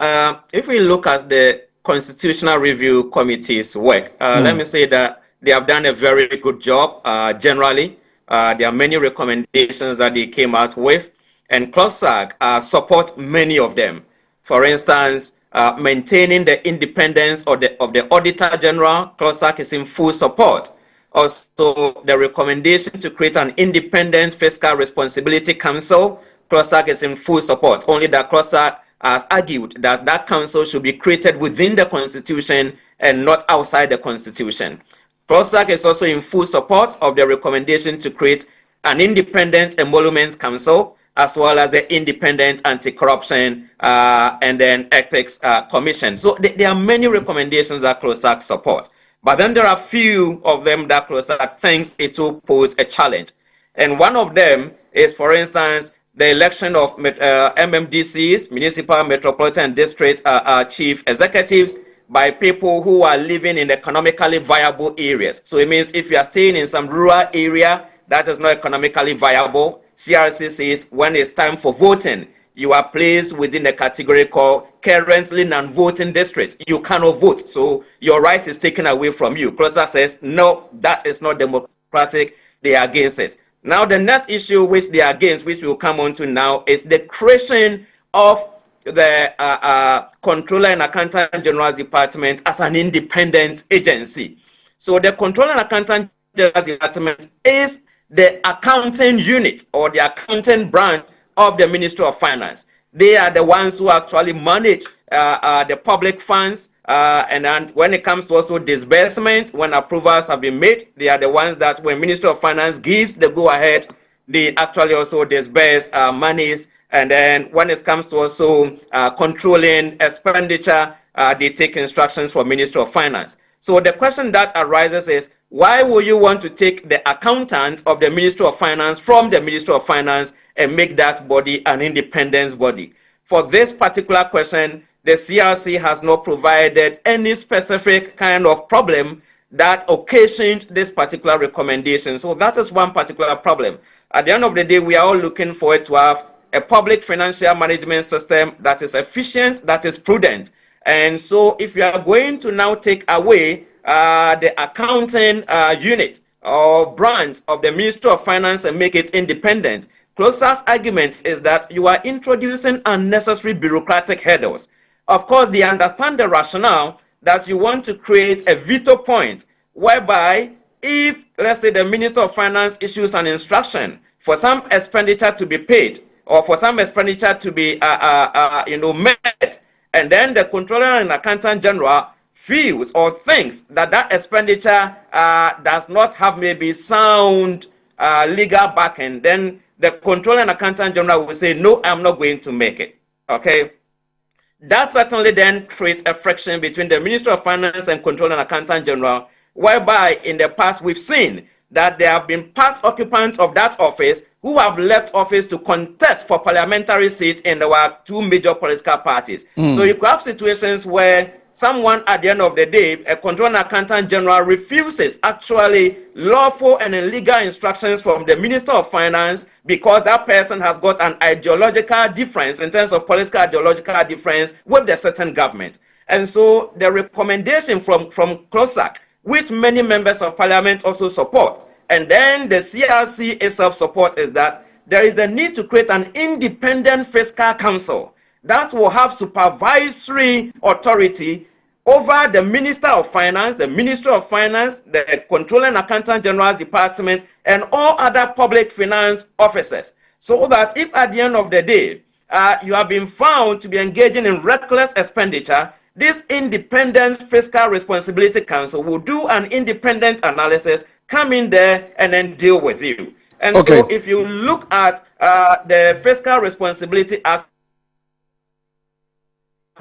if we look at the Constitutional Review Committee's work, let me say that they have done a very good job generally. There are many recommendations that they came out with, and Clocksag supports many of them. For instance, maintaining the independence of the Auditor General, Clocksag is in full support. Also, the recommendation to create an independent fiscal responsibility council, Clocksag is in full support. Only that Clocksag has argued that that council should be created within the Constitution and not outside the Constitution. Clocksag is also in full support of the recommendation to create an independent emoluments council, as well as the independent anti-corruption and then ethics commission. So there are many recommendations that Clocksag supports. But then there are few of them that Clocksag thinks it will pose a challenge. And one of them is, for instance, the election of MMDCs, Municipal Metropolitan District Chief Executives, by people who are living in economically viable areas. So it means if you are staying in some rural area that is not economically viable, CRC says when it's time for voting, you are placed within a category called currently non-voting districts. You cannot vote, so your right is taken away from you. Clocksag says, no, that is not democratic. They are against it. Now, the next issue which they are against, which we'll come on to now, is the creation of the Controller and Accountant General's Department as an independent agency. So the Controller and Accountant General's Department is the accounting unit or the accounting branch of the Ministry of Finance. They are the ones who actually manage the public funds, and when it comes to also disbursement, when approvals have been made, they are the ones that when Ministry of Finance gives the go-ahead, they actually also disburse monies. And then when it comes to also controlling expenditure, they take instructions from Ministry of Finance. So the question that arises is, why would you want to take the accountant of the Ministry of Finance from the Ministry of Finance and make that body an independent body? For this particular question, the CRC has not provided any specific kind of problem that occasioned this particular recommendation. So that is one particular problem. At the end of the day, we are all looking forward to have a public financial management system that is efficient, that is prudent. And so if you are going to now take away the accounting unit or branch of the Ministry of Finance and make it independent, CLOSA's argument is that you are introducing unnecessary bureaucratic hurdles. Of course, they understand the rationale that you want to create a veto point whereby if, let's say, the Minister of Finance issues an instruction for some expenditure to be paid or for some expenditure to be met, and then the Controller and Accountant General feels or thinks that that expenditure does not have maybe sound legal backing, then the Controller and Accountant General will say, no, I'm not going to make it. Okay? That certainly then creates a friction between the Minister of Finance and Controller and Accountant General, whereby in the past we've seen that there have been past occupants of that office who have left office to contest for parliamentary seats in our two major political parties. So you could have situations where someone at the end of the day, a Controller and Accountant General refuses actually lawful and illegal instructions from the Minister of Finance because that person has got an ideological difference in terms of political ideological difference with the certain government. And so the recommendation from CLOSAC, which many members of parliament also support, and then the CRC itself support, is that there is a need to create an independent fiscal council that will have supervisory authority over the Minister of Finance, the Ministry of Finance, the Controller and Accountant General's Department, and all other public finance officers. So that if at the end of the day, you have been found to be engaging in reckless expenditure, this independent fiscal responsibility council will do an independent analysis, come in there, and then deal with you. And so if you look at the Fiscal Responsibility Act,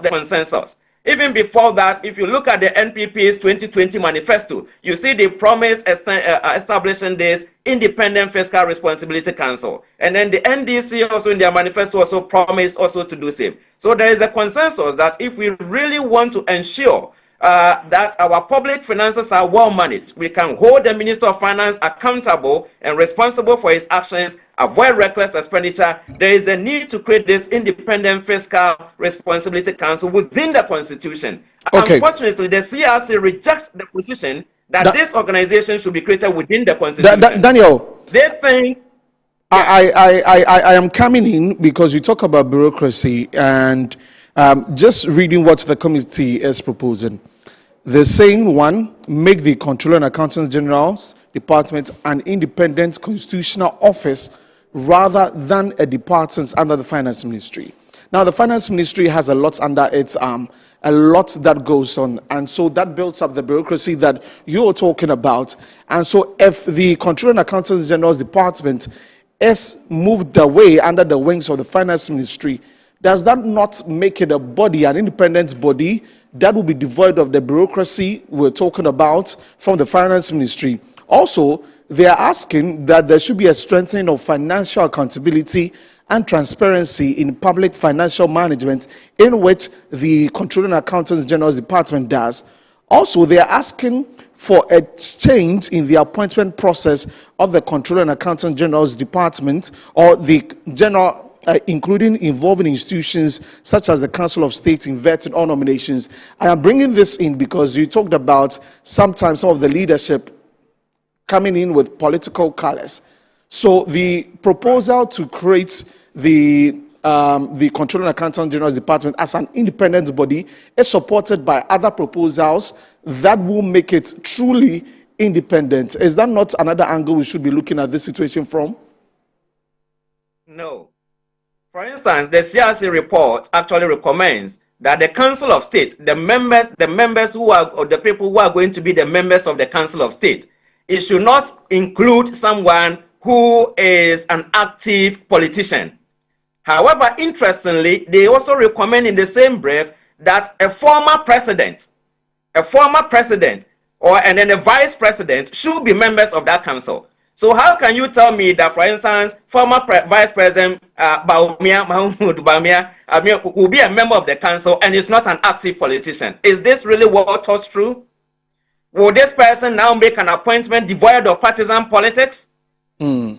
the consensus. Even before that, if you look at the NPP's 2020 manifesto, you see they promise establishing this Independent Fiscal Responsibility Council. And then the NDC also in their manifesto also promised also to do same. So there is a consensus that if we really want to ensure that our public finances are well managed, we can hold the Minister of Finance accountable and responsible for his actions, avoid reckless expenditure. There is a need to create this Independent Fiscal Responsibility Council within the Constitution. Unfortunately, the CRC rejects the position that this organization should be created within the Constitution. Daniel, they think... I am coming in because you talk about bureaucracy and just reading what the committee is proposing. They're saying, one, make the Controller and Accountant General's Department an independent constitutional office rather than a department under the Finance Ministry. Now, the Finance Ministry has a lot under its arm, a lot that goes on, and so that builds up the bureaucracy that you're talking about. And so if the Controller and Accountant General's Department is moved away under the wings of the Finance Ministry, does that not make it a body, an independent body, that will be devoid of the bureaucracy we're talking about from the Finance Ministry? Also, they are asking that there should be a strengthening of financial accountability and transparency in public financial management, in which the Controller and Accountant General's Department does. Also, they are asking for a change in the appointment process of the Controller and Accountant General's Department, or the general, including involving institutions such as the Council of State in vetting all nominations. I am bringing this in because you talked about sometimes some of the leadership coming in with political colors. So the proposal to create the Controller and Accountant General's Department as an independent body is supported by other proposals that will make it truly independent. Is that not another angle we should be looking at this situation from? No. For instance, the CRC report actually recommends that the Council of State, the members who are, or the people who are going to be the members of the Council of State, it should not include someone who is an active politician. However, interestingly, they also recommend in the same breath that a former president, and then a vice president should be members of that council. So how can you tell me that, for instance, former Vice President Mahmoud Bawumia will be a member of the council and is not an active politician? Is this really what was true? Will this person now make an appointment devoid of partisan politics? And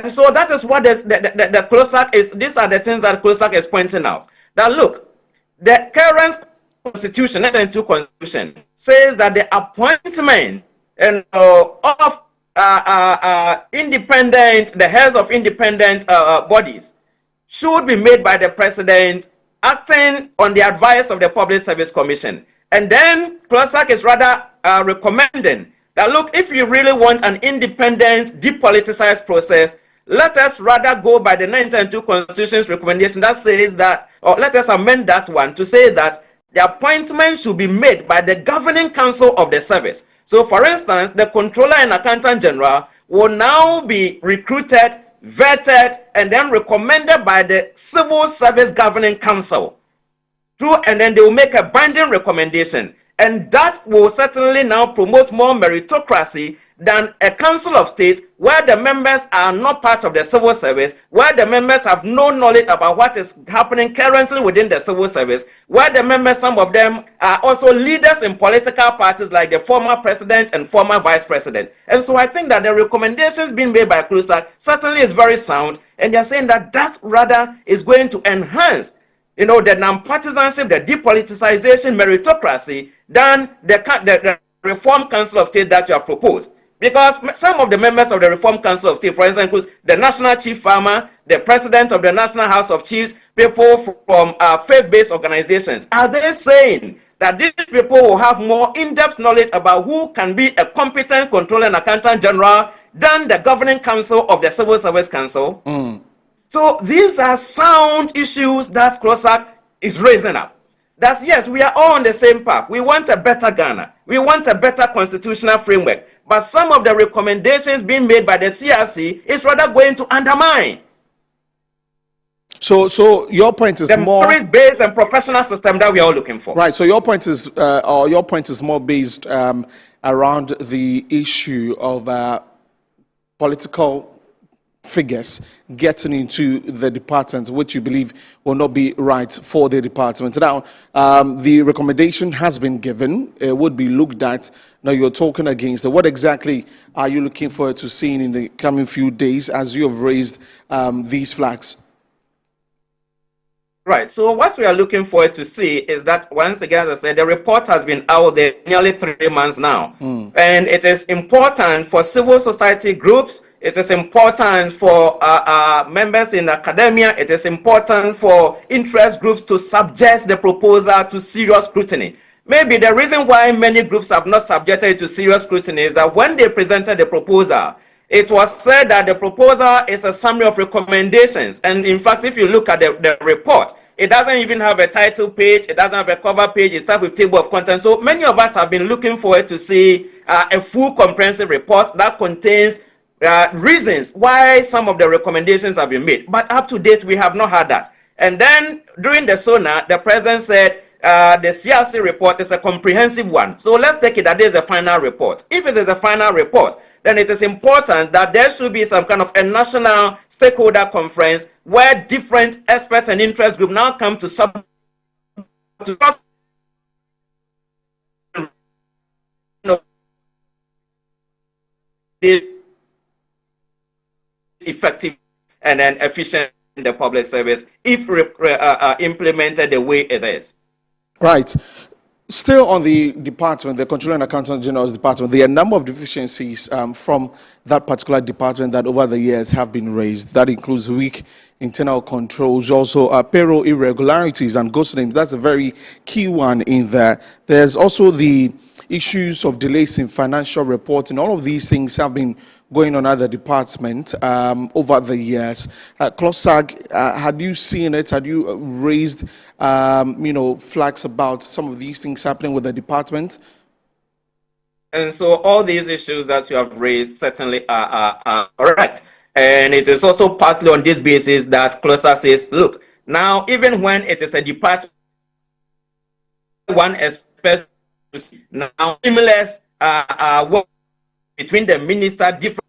so that is what the CLOSAC is. These are the things that CLOSAC is pointing out. That look, the current constitution, 1992 constitution, says that the appointment of independent, the heads of independent bodies should be made by the president acting on the advice of the Public Service Commission. And then CLOSAC is rather recommending that, look, if you really want an independent, depoliticized process, let us rather go by the 1992 Constitution's recommendation that says that, or let us amend that one to say that the appointment should be made by the governing council of the service. So, for instance, the Controller and Accountant General will now be recruited, vetted, and then recommended by the Civil Service Governing Council. And then they will make a binding recommendation. And that will certainly now promote more meritocracy than a council of state where the members are not part of the civil service, where the members have no knowledge about what is happening currently within the civil service, where the members, some of them are also leaders in political parties like the former president and former vice president. And so I think that the recommendations being made by CLOSAC certainly is very sound, and they're saying that that rather is going to enhance the non-partisanship, the depoliticization, meritocracy, than the Reform Council of State that you have proposed. Because some of the members of the Reform Council of State, for instance, includes the National Chief Farmer, the President of the National House of Chiefs, people from faith-based organizations. Are they saying that these people will have more in-depth knowledge about who can be a competent Controller and Accountant General than the Governing Council of the Civil Service Council? So these are sound issues that CLOSAC is raising up. That's, yes, we are all on the same path. We want a better Ghana. We want a better constitutional framework. But some of the recommendations being made by the CRC is rather going to undermine. So your point is more the merit-based and professional system that we are all looking for. Right. So your point is more based around the issue of political figures getting into the department, which you believe will not be right for the department. Now, the recommendation has been given. It would be looked at. Now, you're talking against it. What exactly are you looking forward to seeing in the coming few days as you have raised these flags? Right. So what we are looking forward to see is that, once again, as I said, the report has been out there nearly 3 months now. And it is important for civil society groups. It is important for members in academia. It is important for interest groups to subject the proposal to serious scrutiny. Maybe the reason why many groups have not subjected it to serious scrutiny is that when they presented the proposal, it was said that the proposal is a summary of recommendations. And in fact, if you look at the report, it doesn't even have a title page. It doesn't have a cover page. It starts with table of contents. So many of us have been looking forward to see a full comprehensive report that contains reasons why some of the recommendations have been made. But up to date, we have not had that. And then during the SONA, the president said the CRC report is a comprehensive one. So let's take it that this is a final report. If it is a final report, then it is important that there should be some kind of a national stakeholder conference where different experts and interest groups now come to effective and then efficient in the public service if implemented the way it is. Right. Still on the department, the Controller and Accountant General's department, there are a number of deficiencies from that particular department that over the years have been raised. That includes weak internal controls, also payroll irregularities and ghost names. That's a very key one in there. There's also the issues of delays in financial reporting. All of these things have been going on at the department over the years. CLOSAG, had you seen it? Had you raised, flags about some of these things happening with the department? And so all these issues that you have raised certainly are correct. And it is also partly on this basis that CLOSAG says, look, now even when it is a department, one expects now stimulus work between the minister, different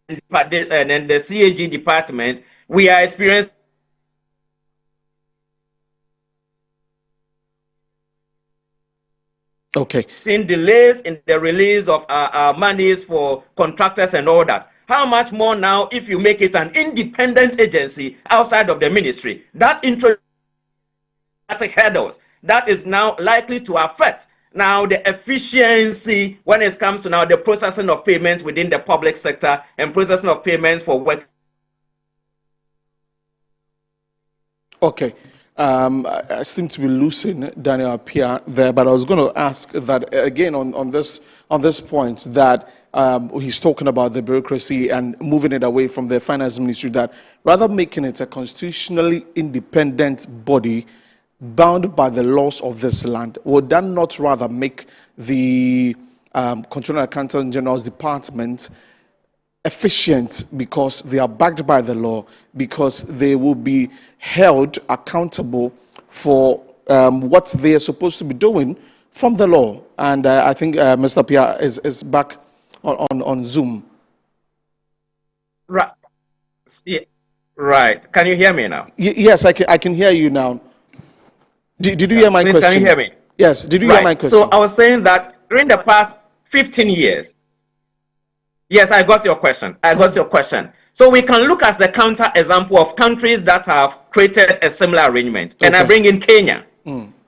departments, and then the CAG department, we are experiencing Okay. In delays in the release of monies for contractors and all that. How much more now if you make it an independent agency outside of the ministry? That introduces hurdles that is now likely to affect now the efficiency when it comes to now the processing of payments within the public sector and processing of payments for work. Okay. I seem to be losing Daniel Apia there, but I was going to ask that again on this point that he's talking about the bureaucracy and moving it away from the finance ministry, that rather making it a constitutionally independent body bound by the laws of this land, would that not rather make the Controller Accountant General's department efficient because they are backed by the law, because they will be held accountable for what they are supposed to be doing from the law? And I think Mr. Pia is back on Zoom. Right. Yeah. Right. Can you hear me now? Yes, I can hear you now. Did you hear my question? Can you hear me? Yes. Did you hear my question? So I was saying that during the past 15 years, yes, I got your question. So we can look at the counter example of countries that have created a similar arrangement. And I bring in Kenya.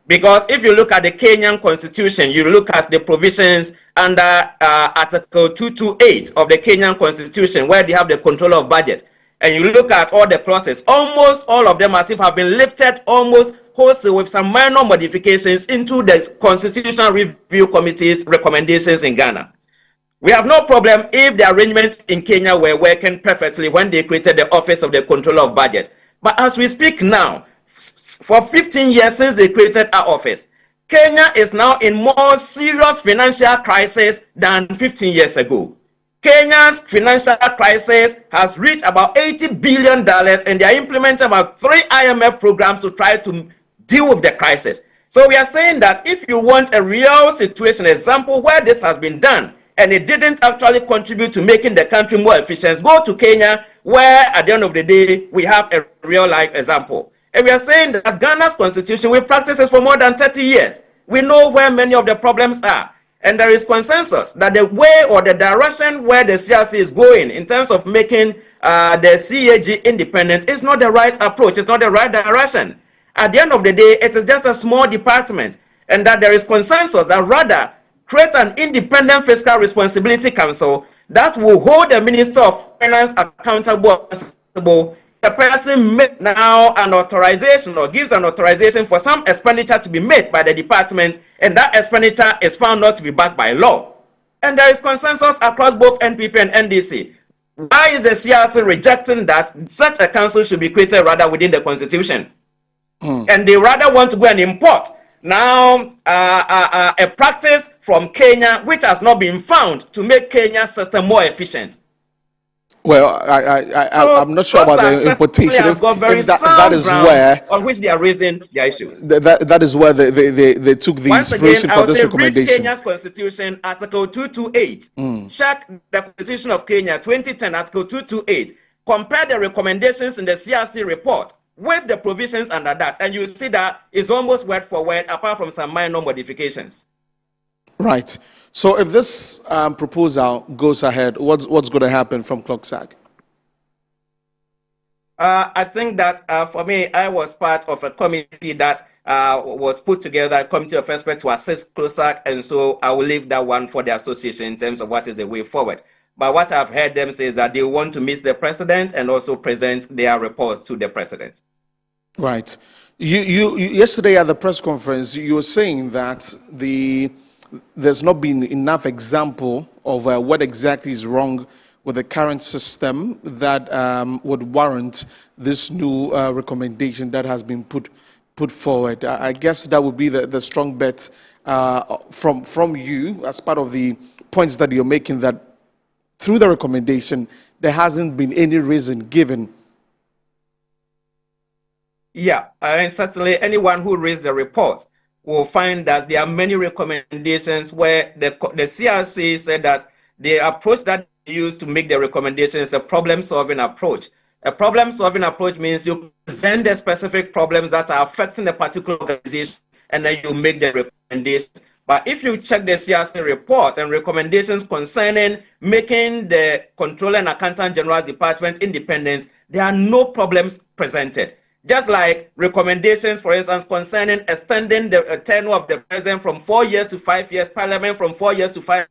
Because if you look at the Kenyan constitution, you look at the provisions under Article 228 of the Kenyan constitution, where they have the control of budget. And you look at all the clauses, almost all of them as if have been lifted almost wholesale with some minor modifications into the Constitutional Review Committee's recommendations in Ghana. We have no problem if the arrangements in Kenya were working perfectly when they created the Office of the Controller of Budget. But as we speak now, for 15 years since they created our office, Kenya is now in more serious financial crisis than 15 years ago. Kenya's financial crisis has reached about $80 billion, and they are implementing about 3 IMF programs to try to deal with the crisis. So we are saying that if you want a real situation example where this has been done and it didn't actually contribute to making the country more efficient, go to Kenya, where at the end of the day we have a real life example. And we are saying that Ghana's constitution, we've practiced this for more than 30 years. We know where many of the problems are. And there is consensus that the way or the direction where the CRC is going in terms of making the CAG independent is not the right approach. It's not the right direction. At the end of the day, it is just a small department. And that there is consensus that rather create an independent fiscal responsibility council that will hold the Minister of Finance accountable. The person makes now an authorization or gives an authorization for some expenditure to be made by the department, and that expenditure is found not to be backed by law. And there is consensus across both NPP and NDC. Why is the CRC rejecting that such a council should be created rather within the constitution? And they rather want to go and import now a practice from Kenya which has not been found to make Kenya's system more efficient. Well, I'm not sure about the importation. That is where on which they are raising their issues. That is where they took the inspiration for this recommendation. Read Kenya's constitution, Article 228. Check the Constitution of Kenya, 2010, Article 228. Compare the recommendations in the CRC report with the provisions under that, and you see that it's almost word for word, apart from some minor modifications. Right. So if this proposal goes ahead, what's going to happen from CLOCSAG? I think that for me, I was part of a committee that was put together, a committee of experts to assist CLOCSAG, and so I will leave that one for the association in terms of what is the way forward. But what I've heard them say is that they want to meet the president and also present their reports to the president. Right. You yesterday at the press conference, you were saying that there's not been enough example of what exactly is wrong with the current system that would warrant this new recommendation that has been put forward. I guess that would be the strong bet from you as part of the points that you're making, that through the recommendation there hasn't been any reason given. Yeah, and certainly anyone who reads the report will find that there are many recommendations where the CRC said that the approach that they use to make the recommendation is a problem-solving approach. A problem-solving approach means you present the specific problems that are affecting a particular organization, and then you make the recommendations. But if you check the CRC report and recommendations concerning making the Controller and Accountant General's Department independent, there are no problems presented. Just like recommendations, for instance, concerning extending the tenure of the president from 4 years to 5 years, parliament from 4 years to 5 years,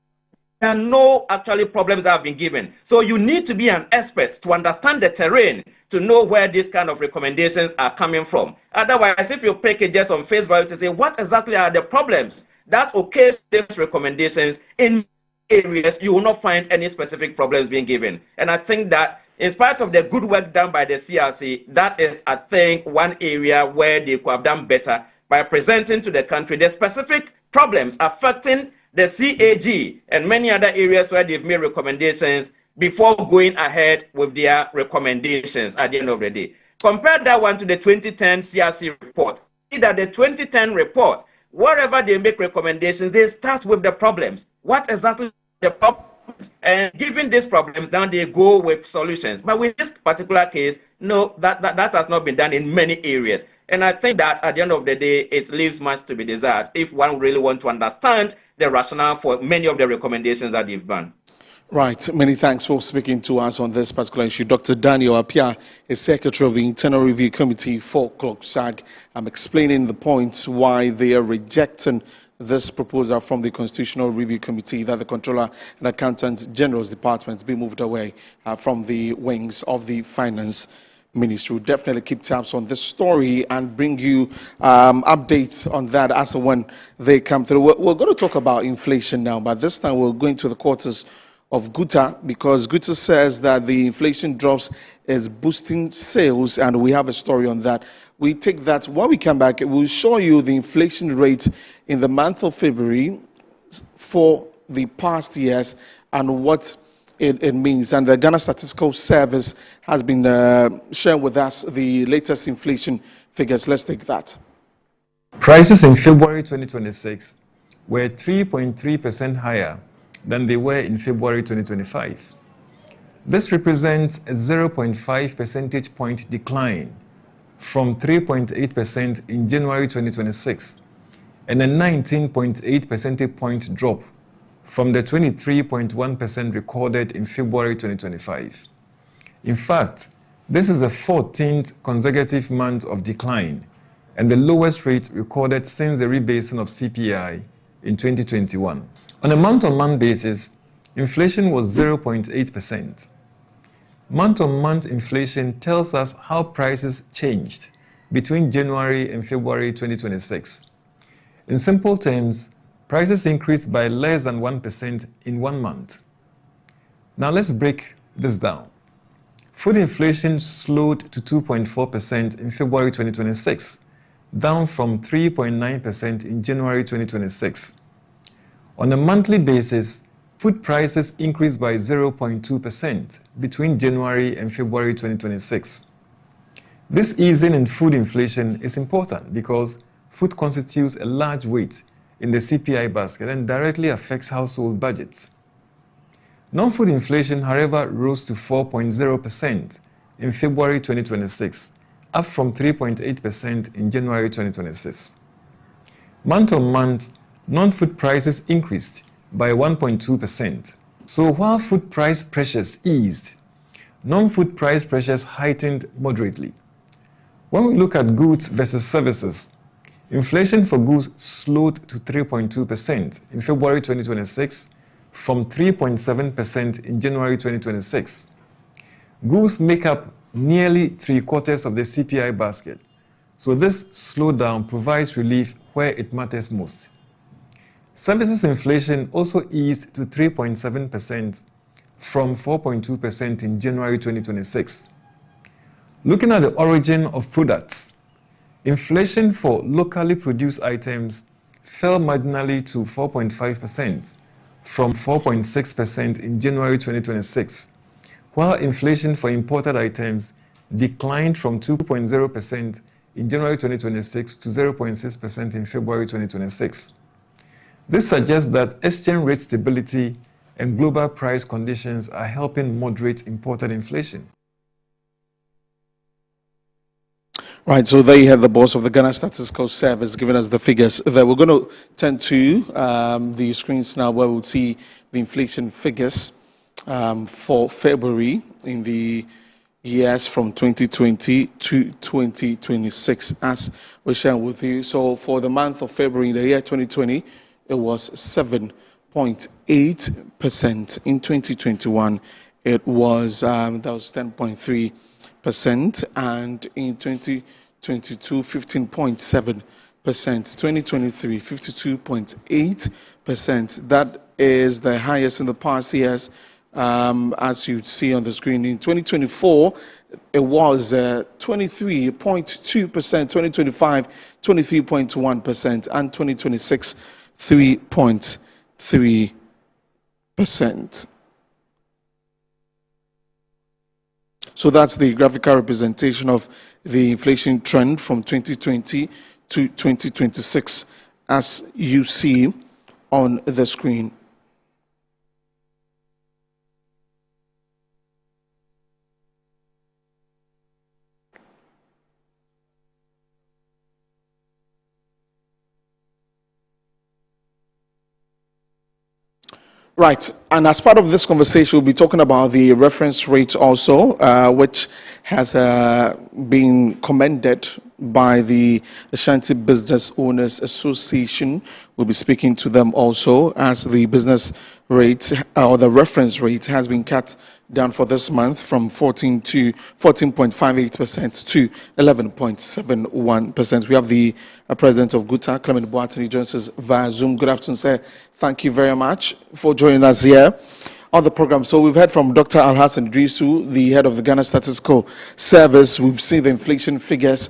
there are no actually problems that have been given. So you need to be an expert to understand the terrain to know where these kind of recommendations are coming from. Otherwise, if you pick it just on face value to say what exactly are the problems that occasion these recommendations in areas, you will not find any specific problems being given. And I think that in spite of the good work done by the CRC, that is, I think, one area where they could have done better by presenting to the country the specific problems affecting the CAG and many other areas where they've made recommendations before going ahead with their recommendations at the end of the day. Compare that one to the 2010 CRC report. See that the 2010 report, wherever they make recommendations, they start with the problems. What exactly the problems? And given these problems, then they go with solutions. But with this particular case, no, that has not been done in many areas. And I think that at the end of the day, it leaves much to be desired if one really wants to understand the rationale for many of the recommendations that they've done. Right. Many thanks for speaking to us on this particular issue. Dr. Daniel Apia is Secretary of the Internal Review Committee for CLOGSAG. I'm explaining the points why they are rejecting this proposal from the Constitutional Review Committee that the Controller and Accountant General's Department be moved away from the wings of the Finance Ministry. We'll definitely keep tabs on this story and bring you updates on that as and when they come through. We're going to talk about inflation now, but this time we're going to the quarters of Guta, because Guta says that the inflation drops is boosting sales, and we have a story on that. We take that. When we come back, we'll show you the inflation rate in the month of February for the past years and what it means. And the Ghana Statistical Service has been sharing with us the latest inflation figures. Let's take that. Prices in February 2026 were 3.3% higher than they were in February 2025. This represents a 0.5 percentage point decline from 3.8% in January 2026 and a 19.8 percentage point drop from the 23.1% recorded in February 2025. In fact, this is the 14th consecutive month of decline and the lowest rate recorded since the rebasing of CPI in 2021. On a month-on-month basis, inflation was 0.8%. Month-on-month inflation tells us how prices changed between January and February 2026. In simple terms, prices increased by less than 1% in 1 month. Now let's break this down. Food inflation slowed to 2.4% in February 2026, down from 3.9% in January 2026. On a monthly basis, food prices increased by 0.2% between January and February 2026. This easing in food inflation is important because food constitutes a large weight in the CPI basket and directly affects household budgets. Non-food inflation, however, rose to 4.0% in February 2026, up from 3.8% in January 2026. Month-on-month, non-food prices increased by 1.2%. So while food price pressures eased, non-food price pressures heightened moderately. When we look at goods versus services, inflation for goods slowed to 3.2% in February 2026 from 3.7% in January 2026. Goods make up nearly 3/4 of the CPI basket, so this slowdown provides relief where it matters most. Services inflation also eased to 3.7% from 4.2% in January 2026. Looking at the origin of products, inflation for locally produced items fell marginally to 4.5% from 4.6% in January 2026, while inflation for imported items declined from 2.0% in January 2026 to 0.6% in February 2026. This suggests that exchange rate stability and global price conditions are helping moderate imported inflation. Right, so there you have the boss of the Ghana Statistical Service giving us the figures. That we're going to turn to the screens now, where we'll see the inflation figures for February in the years from 2020 to 2026, as we share with you. So for the month of February in the year 2020, it was 7.8%. In 2021, it was that was 10.3%, and in 2022, 15.7%. 2023, 52.8%. That is the highest in the past years, as you see on the screen. In 2024, it was 23.2%. 2025, 23.1%, and 2026, 3.3%. So that's the graphical representation of the inflation trend from 2020 to 2026, as you see on the screen. Right, and as part of this conversation, we'll be talking about the reference rate also, which has been commended by the Ashanti Business Owners Association. We'll be speaking to them also, as the business rate or the reference rate has been cut down for this month from 14.58% to 11.71%. We have the president of GUTA, Clement Boateng, joins us via Zoom. Good afternoon, sir. Thank you very much for joining us here on the program. So we've heard from Dr. Alhassan Idrisu, the head of the Ghana Statistical Service. We've seen the inflation figures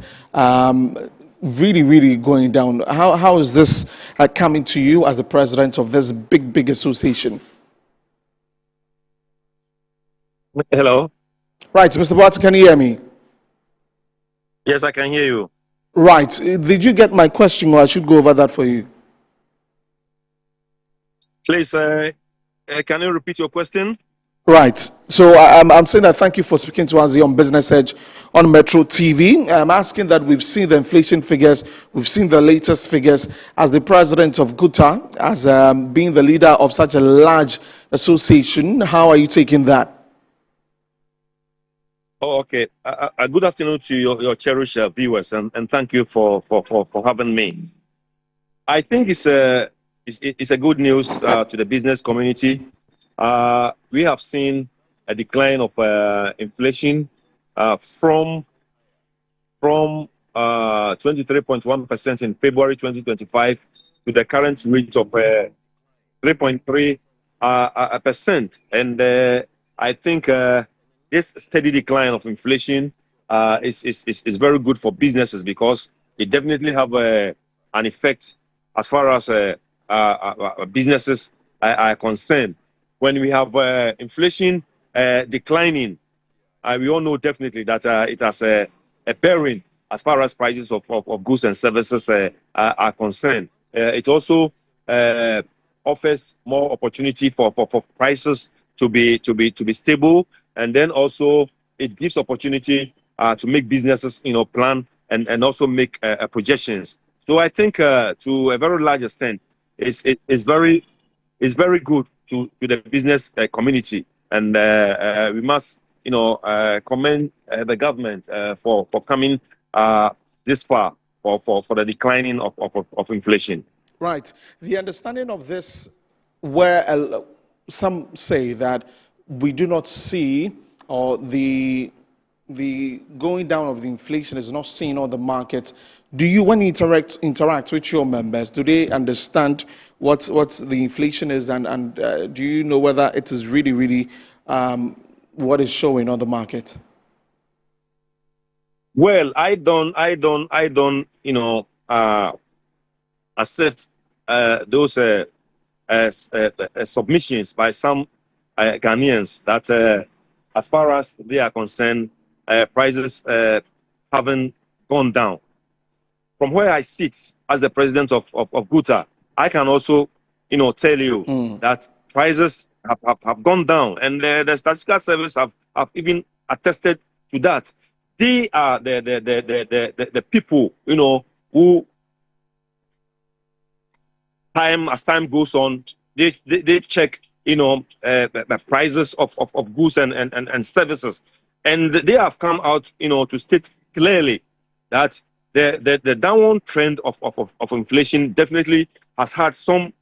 really going down. How is this coming to you as the president of this big association? Hello. Right, Mr. Boateng, can you hear me? Yes, I can hear you. Right. Did you get my question, or I should go over that for you? Please, can you repeat your question? Right. So I'm saying that thank you for speaking to us here on Business Edge on Metro TV. I'm asking that we've seen the inflation figures, we've seen the latest figures. As the president of GUTA, as being the leader of such a large association, how are you taking that? Oh, okay. Good afternoon to your cherished viewers, and thank you for having me. I think it's a good news to the business community. We have seen a decline of inflation from 23.1% in February 2025 to the current rate of 3.3%. And I think this steady decline of inflation is very good for businesses, because it definitely have an effect as far as businesses are concerned. When we have inflation declining, we all know definitely that it has a bearing as far as prices of goods and services are concerned. It also offers more opportunity for prices to be stable, and then also it gives opportunity to make businesses plan and also make projections. So I think to a very large extent it's very good to the business community, and we must commend the government for coming this far for the declining of inflation. Right. The understanding of this, where some say that we do not see, or the going down of the inflation is not seen on the market. Do you, when you interact with your members, do they understand what the inflation is, and do you know whether it is really what is showing on the market? Well, I don't accept those submissions by some Ghanaians that as far as they are concerned, prices haven't gone down. From where I sit as the president of GUTA, I can also tell you that prices have gone down, and the statistical service have even attested to that. they are the people, you know, who as time goes on, they check, you know, the prices of goods and services. And they have come out, you know, to state clearly that the downward trend of inflation definitely has had some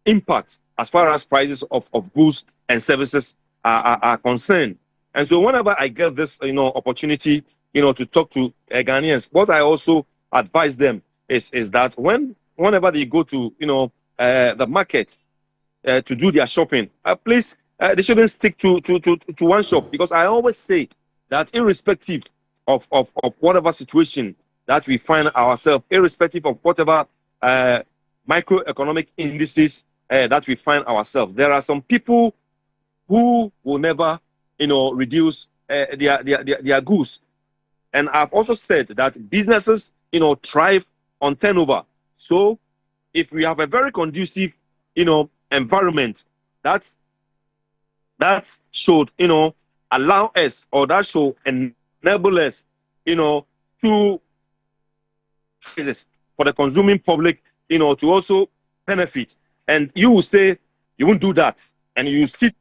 impact as far as prices of goods and services are concerned. And so whenever I get this, you know, opportunity, you know, to talk to Ghanaians, what I also advise them is that whenever they go to, you know, the market to do their shopping, please, they shouldn't stick to one shop, because I always say that irrespective of whatever situation that we find ourselves, irrespective of whatever microeconomic indices that we find ourselves, there are some people who will never, you know, reduce their goods. And I've also said that businesses, you know, thrive on turnover. So if we have a very conducive, you know, environment that should, you know, allow us, or that should enable us, you know, to for the consuming public, you know, to also benefit. And you will say you won't do that, and you sit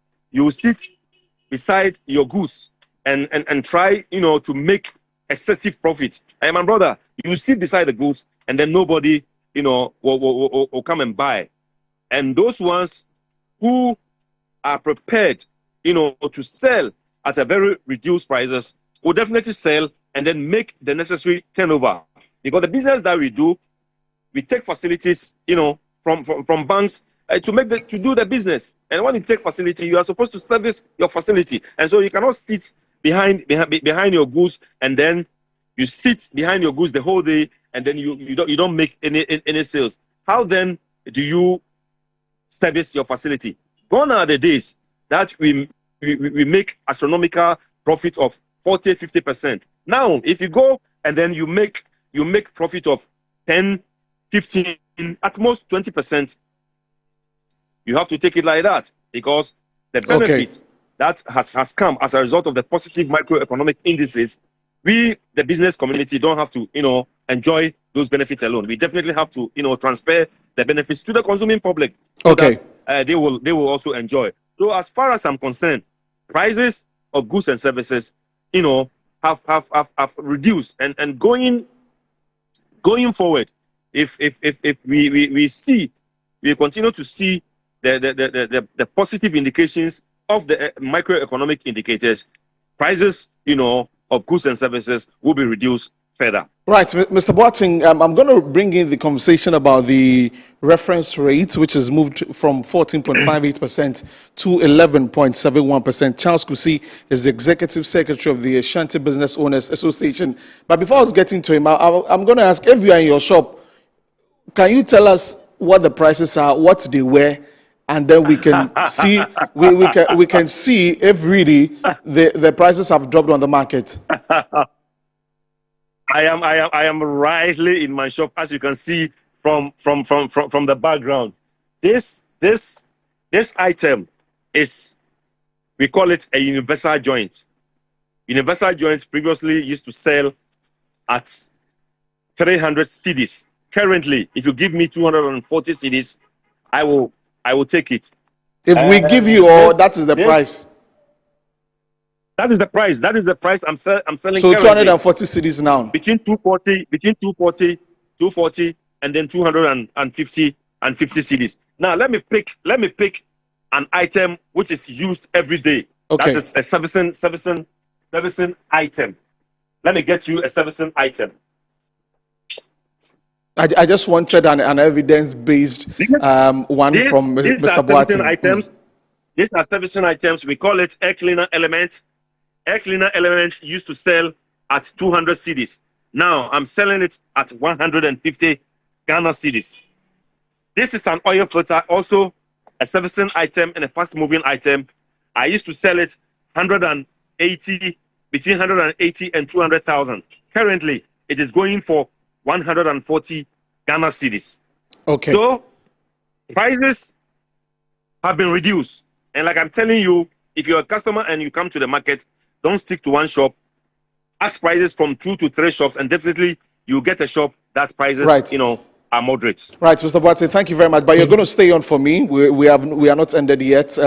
beside your goods and try, you know, to make excessive profit. And my brother, you sit beside the goods, and then nobody, you know, will come and buy. And those ones who are prepared, you know, to sell at a very reduced prices will definitely sell and then make the necessary turnover. Because the business that we do, we take facilities, you know, from banks to do the business. And when you take facility, you are supposed to service your facility. And so you cannot sit behind your goods, and then you sit behind your goods the whole day, and then you don't make any sales. How then do you service your facility? Gone are the days that we make astronomical profit of 40-50%. Now, if you go and then you make profit of 10, 15, at most 20%, you have to take it like that, because the benefits that has come as a result of the positive macroeconomic indices, we, the business community, don't have to, you know, enjoy those benefits alone. We definitely have to, you know, transfer the benefits to the consuming public, so that they will also enjoy. So as far as I'm concerned, prices of goods and services, you know, have reduced, and going forward, if we continue to see the positive indications of the microeconomic indicators, prices, you know, of goods and services will be reduced further. Right, Mr. Boateng, I'm going to bring in the conversation about the reference rate, which has moved from 14.58% to 11.71%. Charles Kusi is the Executive Secretary of the Ashanti Business Owners Association. But before I was getting to him, I'm going to ask, if you are in your shop, can you tell us what the prices are, what they were, and then we can see we can see if really the prices have dropped on the market? I am rightly in my shop, as you can see from the background. This item is, we call it a universal joint. Universal joints previously used to sell at 300 cedis. Currently, if you give me 240 cedis, I will take it. If we give you all, that is the price. That is the price. That is the price I'm selling. So 240 cedis now. Between 240, and then 250 cedis. Now let me pick an item which is used every day. Okay. That is a servicing item. Let me get you a servicing item. I just wanted an evidence-based one from Mr. Boateng. These are servicing items. We call it air cleaner element. Air cleaner element used to sell at 200 cedis. Now I'm selling it at 150 Ghana cedis. This is an oil filter, also a servicing item and a fast-moving item. I used to sell it between 180 and 200,000. Currently, it is going for 140 Ghana cedis. Okay. So prices have been reduced. And like I'm telling you, if you're a customer and you come to the market, don't stick to one shop. ask prices from 2 to 3 shops, and definitely you get a shop that prices, Right. Are moderate. Right, Mr. Boateng, thank you very much. But you're going to stay on for me. We are not ended yet.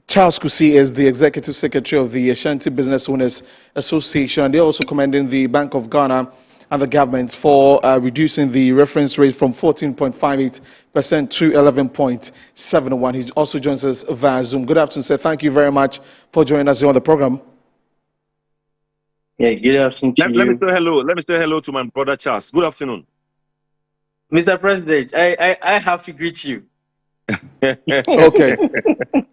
Charles Kusi is the Executive Secretary of the Ashanti Business Owners Association, and they're also commending the Bank of Ghana and the government for reducing the reference rate from 14.58% to 11.71%. He also joins us via Zoom. Good afternoon, sir. Thank you very much for joining us here on the program. Yeah, good afternoon to you. Let me say hello. Let me say hello to my brother Charles. Good afternoon. Mr. President, I have to greet you. Okay.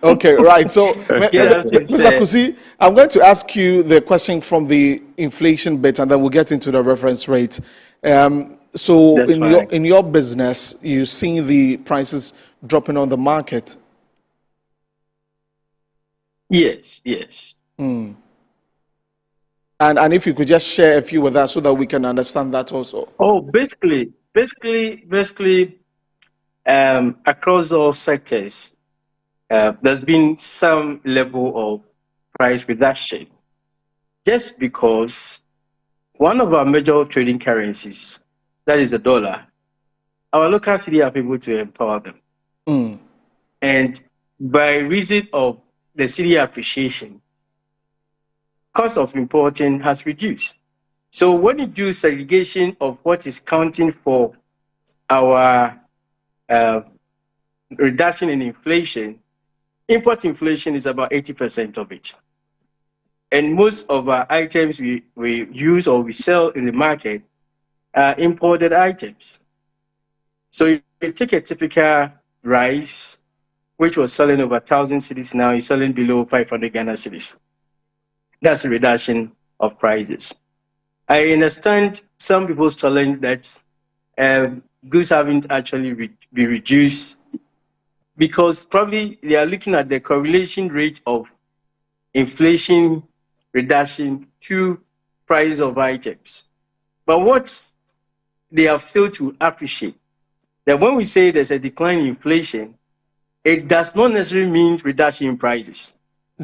Okay, right. So, Mr. Kusi, I'm going to ask you the question from the inflation bit, and then we'll get into the reference rate. So, in your business, you've seen the prices dropping on the market. Yes, yes. And if you could just share a few with us so that we can understand that also. Oh, basically, across all sectors, there's been some level of price reduction, just because one of our major trading currencies, that is the dollar, our local city are able to empower them. And by reason of the city appreciation, cost of importing has reduced. So when you do segregation of what is counting for our reduction in inflation, import inflation is about 80% of it. And most of our items we use or we sell in the market are imported items. So you take a typical rice, which was selling over 1,000 cedis, now is selling below 500 Ghana cedis. That's a reduction of prices. I understand some people's challenge that goods haven't actually been reduced because probably they are looking at the correlation rate of inflation reduction to prices of items. But what they have failed to appreciate, that when we say there's a decline in inflation, it does not necessarily mean reduction in prices.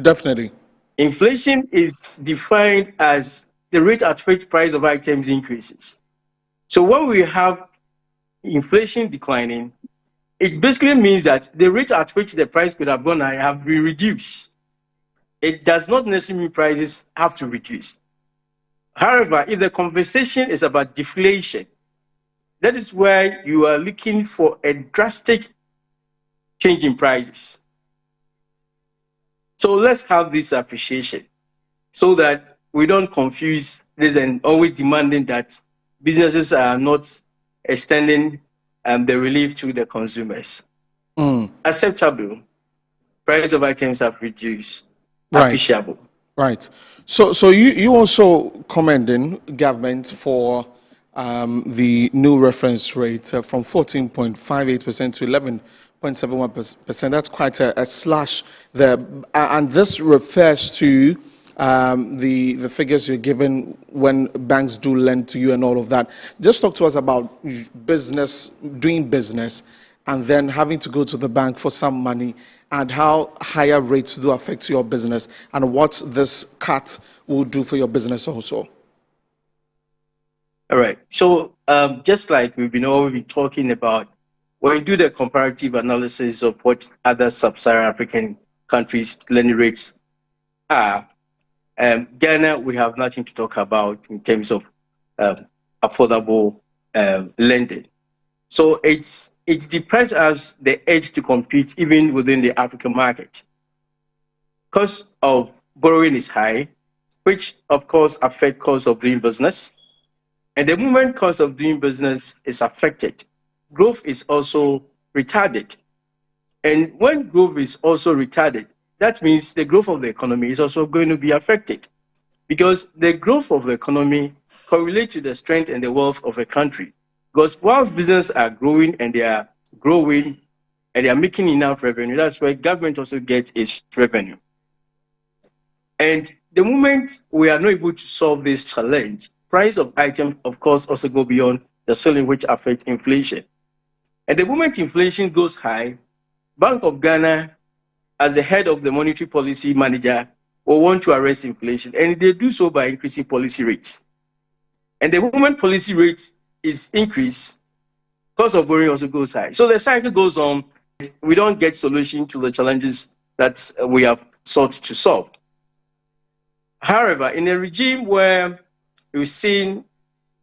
Definitely. Inflation is defined as the rate at which price of items increases. So when we have inflation declining, it basically means that the rate at which the price could have gone have been reduced. It does not necessarily mean prices have to reduce. However, if the conversation is about deflation, that is where you are looking for a drastic change in prices. So let's have this appreciation so that we don't confuse this and always demanding that businesses are not extending the relief to the consumers. Acceptable. Price of items have reduced. Appreciable. Right. So you also commending government for the new reference rate from 14.58% to 11.71%. That's quite a slash there, and this refers to the figures you're given when banks do lend to you and all of that. Just talk to us about doing business, and then having to go to the bank for some money, and how higher rates do affect your business, and what this cut will do for your business also. All right. So just like we've been already talking about, when you do the comparative analysis of what other sub-Saharan African countries' lending rates are, Ghana, we have nothing to talk about in terms of affordable lending. So it deprives us the edge to compete even within the African market. Cost of borrowing is high, which of course affects cost of doing business. And the moment cost of doing business is affected, growth is also retarded. And when growth is also retarded, that means the growth of the economy is also going to be affected, because the growth of the economy correlates to the strength and the wealth of a country. Because whilst businesses are growing and they are making enough revenue, that's where government also gets its revenue. And the moment we are not able to solve this challenge, price of items, of course, also go beyond the ceiling, which affects inflation. And the moment inflation goes high, Bank of Ghana, as the head of the monetary policy manager, will want to arrest inflation, and they do so by increasing policy rates. And the moment policy rate is increased, cost of borrowing also goes high. So the cycle goes on. We don't get solution to the challenges that we have sought to solve. However, in a regime where we've seen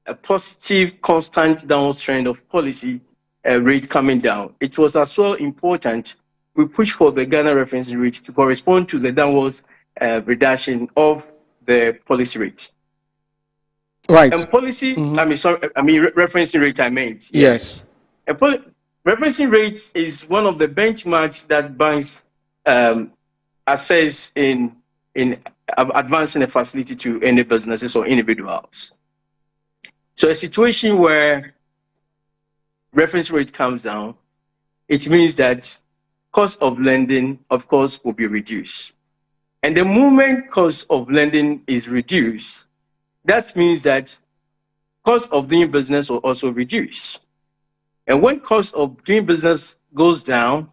a positive, constant downward trend of policy rate coming down, it was as well important we push for the Ghana reference rate to correspond to the downward reduction of the policy rate. Right. And policy, referencing rate, I meant. Yes. Referencing rate is one of the benchmarks that banks assess in advancing a facility to any businesses or individuals. So a situation where reference rate comes down, it means that cost of lending, of course, will be reduced. And the moment cost of lending is reduced, that means that cost of doing business will also reduce. And when cost of doing business goes down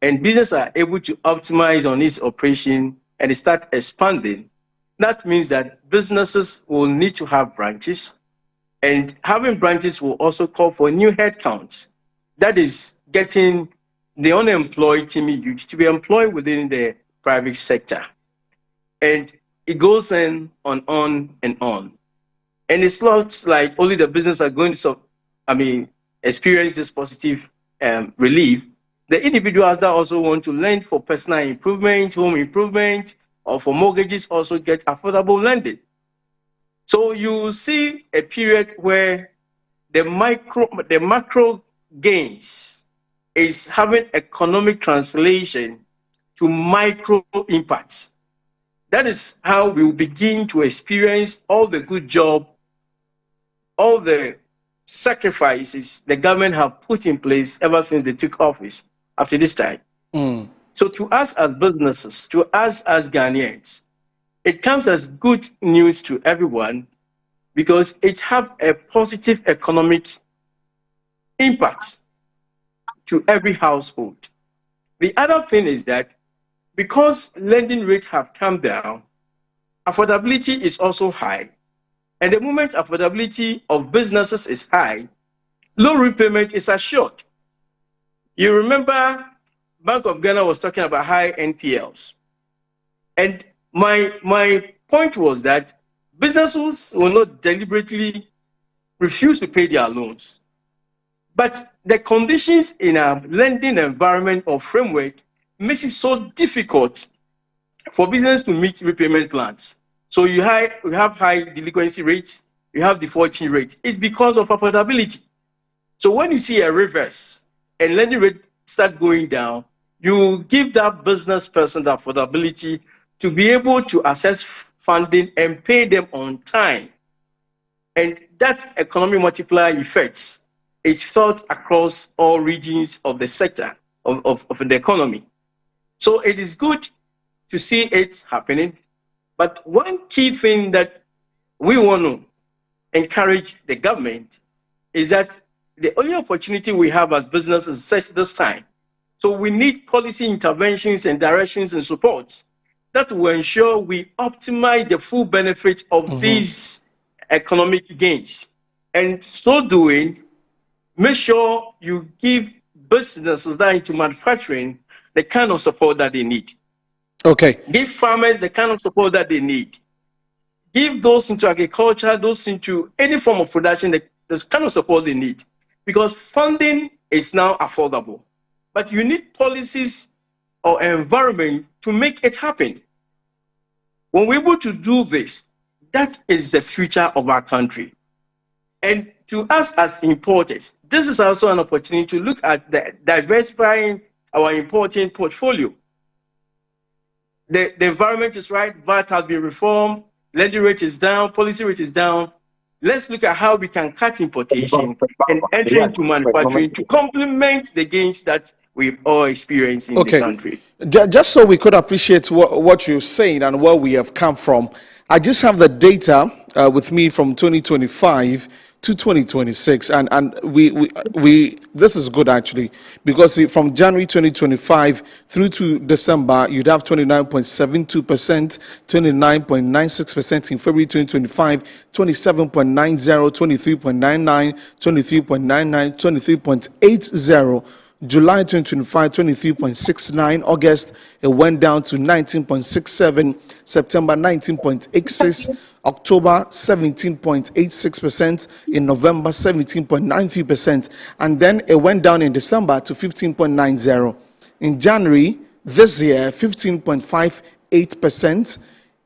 and business are able to optimize on its operation and they start expanding, that means that businesses will need to have branches, and having branches will also call for new headcounts. That is getting the unemployed timid youth to be employed within the private sector. And it goes on and on and on. And it's not like only the business are going to experience this positive relief. The individuals that also want to lend for personal improvement, home improvement, or for mortgages also get affordable lending. So you see a period where the macro gains is having economic translation to micro impacts. That is how we will begin to experience all the good job, all the sacrifices the government have put in place ever since they took office after this time. So to us as businesses, to us as Ghanaians, it comes as good news to everyone because it has a positive economic impact to every household. The other thing is that because lending rates have come down, affordability is also high. And the moment affordability of businesses is high, loan repayment is assured. You remember Bank of Ghana was talking about high NPLs. And my point was that businesses will not deliberately refuse to pay their loans. But the conditions in our lending environment or framework makes it so difficult for business to meet repayment plans. So you have high delinquency rates, you have defaulting rates. It's because of affordability. So when you see a reverse and lending rate start going down, you give that business person the affordability to be able to access funding and pay them on time. And that economic multiplier effects is felt across all regions of the sector of the economy. So it is good to see it happening. But one key thing that we want to encourage the government is that the only opportunity we have as businesses is such this time. So we need policy interventions and directions and supports that will ensure we optimize the full benefit of these economic gains. And so doing, make sure you give businesses that are into manufacturing the kind of support that they need. Okay. Give farmers the kind of support that they need. Give those into agriculture, those into any form of production, the kind of support they need. Because funding is now affordable. But you need policies or environment to make it happen. When we're able to do this, that is the future of our country. And to us as importers, this is also an opportunity to look at diversifying our importing portfolio. The environment is right, VAT has been reformed, lending rate is down, policy rate is down. Let's look at how we can cut importation and enter into manufacturing to complement the gains that we've all experienced in the country. Just so we could appreciate what you're saying and where we have come from, I just have the data with me from 2025 to 2026, and we this is good actually, because from January 2025 through to December you'd have 29.72%, 29.96% in February 2025, 27.90, 23.99, 23.99, 23.80. July 2025, 23.69. August, it went down to 19.67. September, 19.86. October, 17.86%. In November, 17.93%. And then it went down in December to 15.90. In January, this year, 15.58%.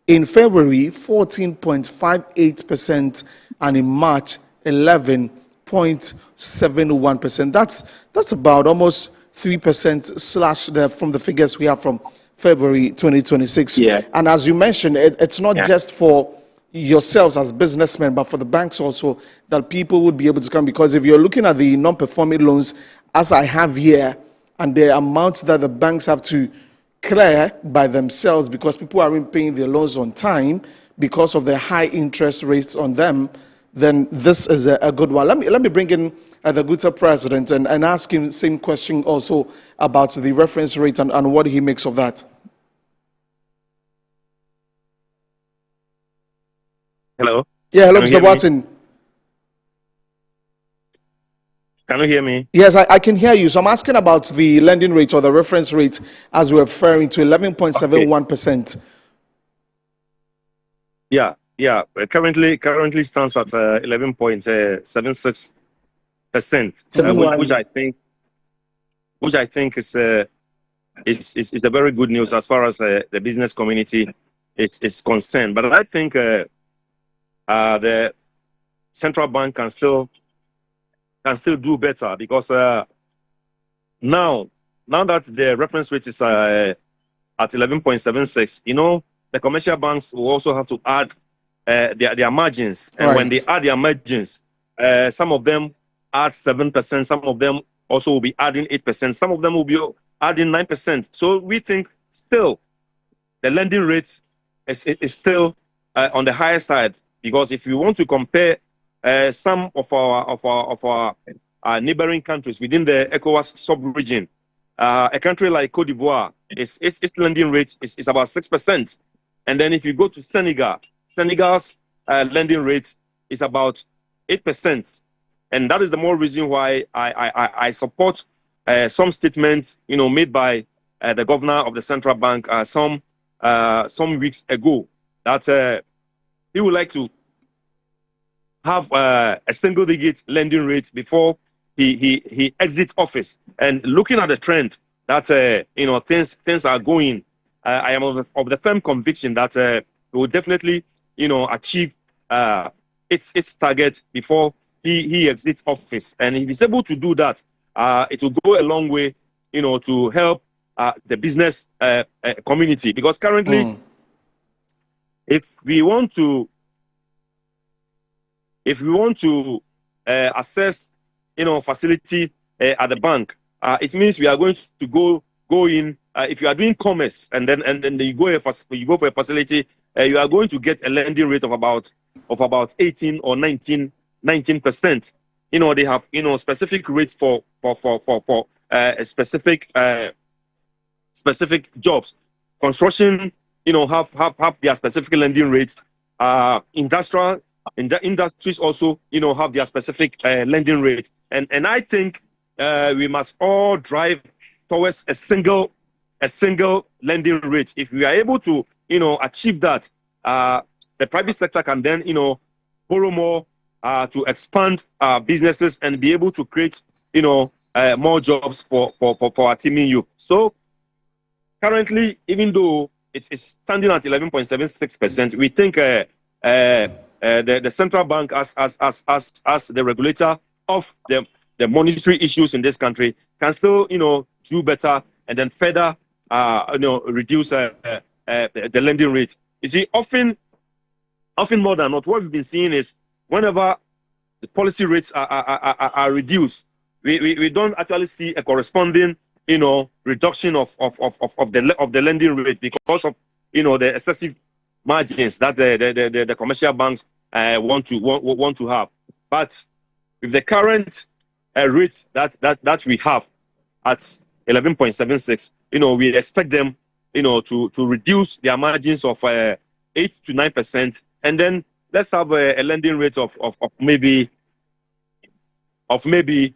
In February, 14.58%. And in March, 11.71%. That's about almost 3% slash there from the figures we have from February 2026. Yeah. And as you mentioned, it's not just for yourselves as businessmen, but for the banks also, that people would be able to come. Because if you're looking at the non-performing loans, as I have here, and the amounts that the banks have to clear by themselves because people aren't paying their loans on time because of the high interest rates on them, then this is a good one. Let me bring in the Guta president and ask him the same question also about the reference rate and what he makes of that. Hello? Yeah, hello, Mr. Watson. Can you hear me? Yes, I can hear you. So I'm asking about the lending rate or the reference rate as we're referring to 11.71%. Yeah. Currently stands at 11.76%, which I think is a very good news as far as the business community is concerned. But I think the central bank can still do better, because now that the reference rate is at 11.76, the commercial banks will also have to add their margins. And when they add their margins, some of them add 7%, some of them also will be adding 8%, some of them will be adding 9%. So we think still the lending rate is still on the higher side, because if you want to compare some of our neighboring countries within the ECOWAS sub-region, a country like Cote d'Ivoire, its lending rate is about 6%. And then if you go to Senegal's lending rate is about 8%. And that is the more reason why I support some statements, made by the governor of the central bank some weeks ago, that he would like to have a single-digit lending rate before he exits office. And looking at the trend that things are going, I am of the firm conviction that it will definitely achieve its target before he exits office. And if he's able to do that, it will go a long way, to help the business community. Because currently, if we want to assess facility at the bank, it means we are going to go in. If you are doing commerce and then you go for a facility, you are going to get a lending rate of about 18 or 19%. They have specific rates for specific jobs. Construction, have their specific lending rates. Industries also, have their specific lending rate. And I think we must all drive towards a single lending rate. If we are able to, achieve that, the private sector can then, borrow more to expand businesses and be able to create, more jobs for our teaming youth. So currently, even though it's standing at 11.76%, we think the central bank, as the regulator of the monetary issues in this country, can still do better and then further reduce the lending rate. You see, often more than not, what we've been seeing is whenever the policy rates are reduced, we don't actually see a corresponding reduction of the lending rate, because of the excessive margins that the commercial banks want to have. But with the current rate that we have at 11.76, we expect them, to reduce their margins of 8 to 9%, and then let's have a lending rate of maybe 13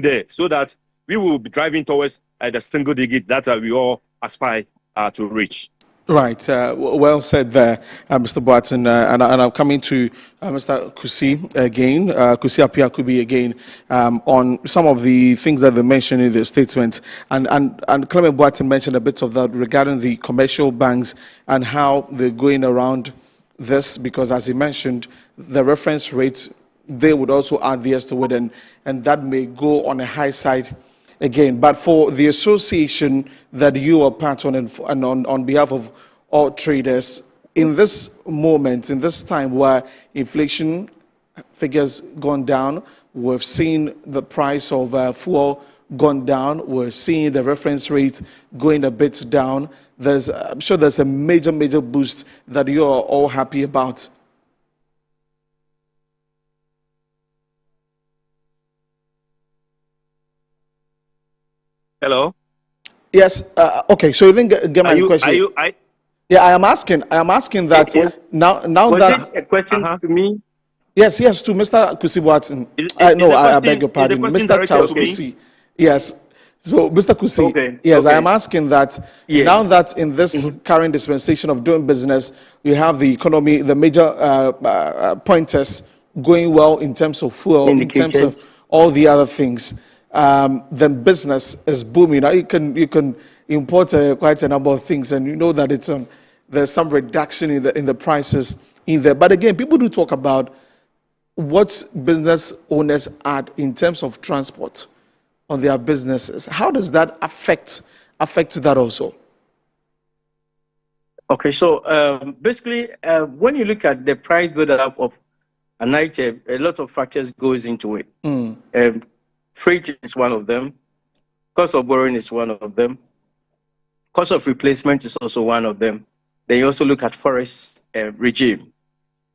there, so that we will be driving towards the single digit that we all aspire to reach. Right. Well said there, Mr. Boateng. And I'm coming to Mr. Kusi again, Kusi Apia Kubi again, on some of the things that they mentioned in the statement. And Clement Boateng mentioned a bit of that regarding the commercial banks and how they're going around this, because as he mentioned, the reference rates, they would also add theirs to it, and that may go on a high side again. But for the association that you are part on, and on behalf of all traders, in this moment, in this time where inflation figures gone down, we've seen the price of fuel gone down, we're seeing the reference rate going a bit down. I'm sure there's a major boost that you are all happy about. Hello. Yes. Okay. So you didn't get my question. Yeah, I am asking that now Was that this a question to me? Yes, to Mr. Kusi Boateng. No, I beg your pardon, Mr. Charles Kusi. Yes. So, Mr. Kusi, yes, I am asking that now that in this current dispensation of doing business, we have the economy, the major pointers going well in terms of fuel, in terms of all the other things, then business is booming. Now you can import quite a number of things, and you know that it's there's some reduction in the prices in there. But again, people do talk about what business owners add in terms of transport on their businesses. How does that affect that also? Okay, so basically, when you look at the price build-up of an item, a lot of factors goes into it. Freight is one of them. Cost of borrowing is one of them. Cost of replacement is also one of them. Then you also look at forest regime.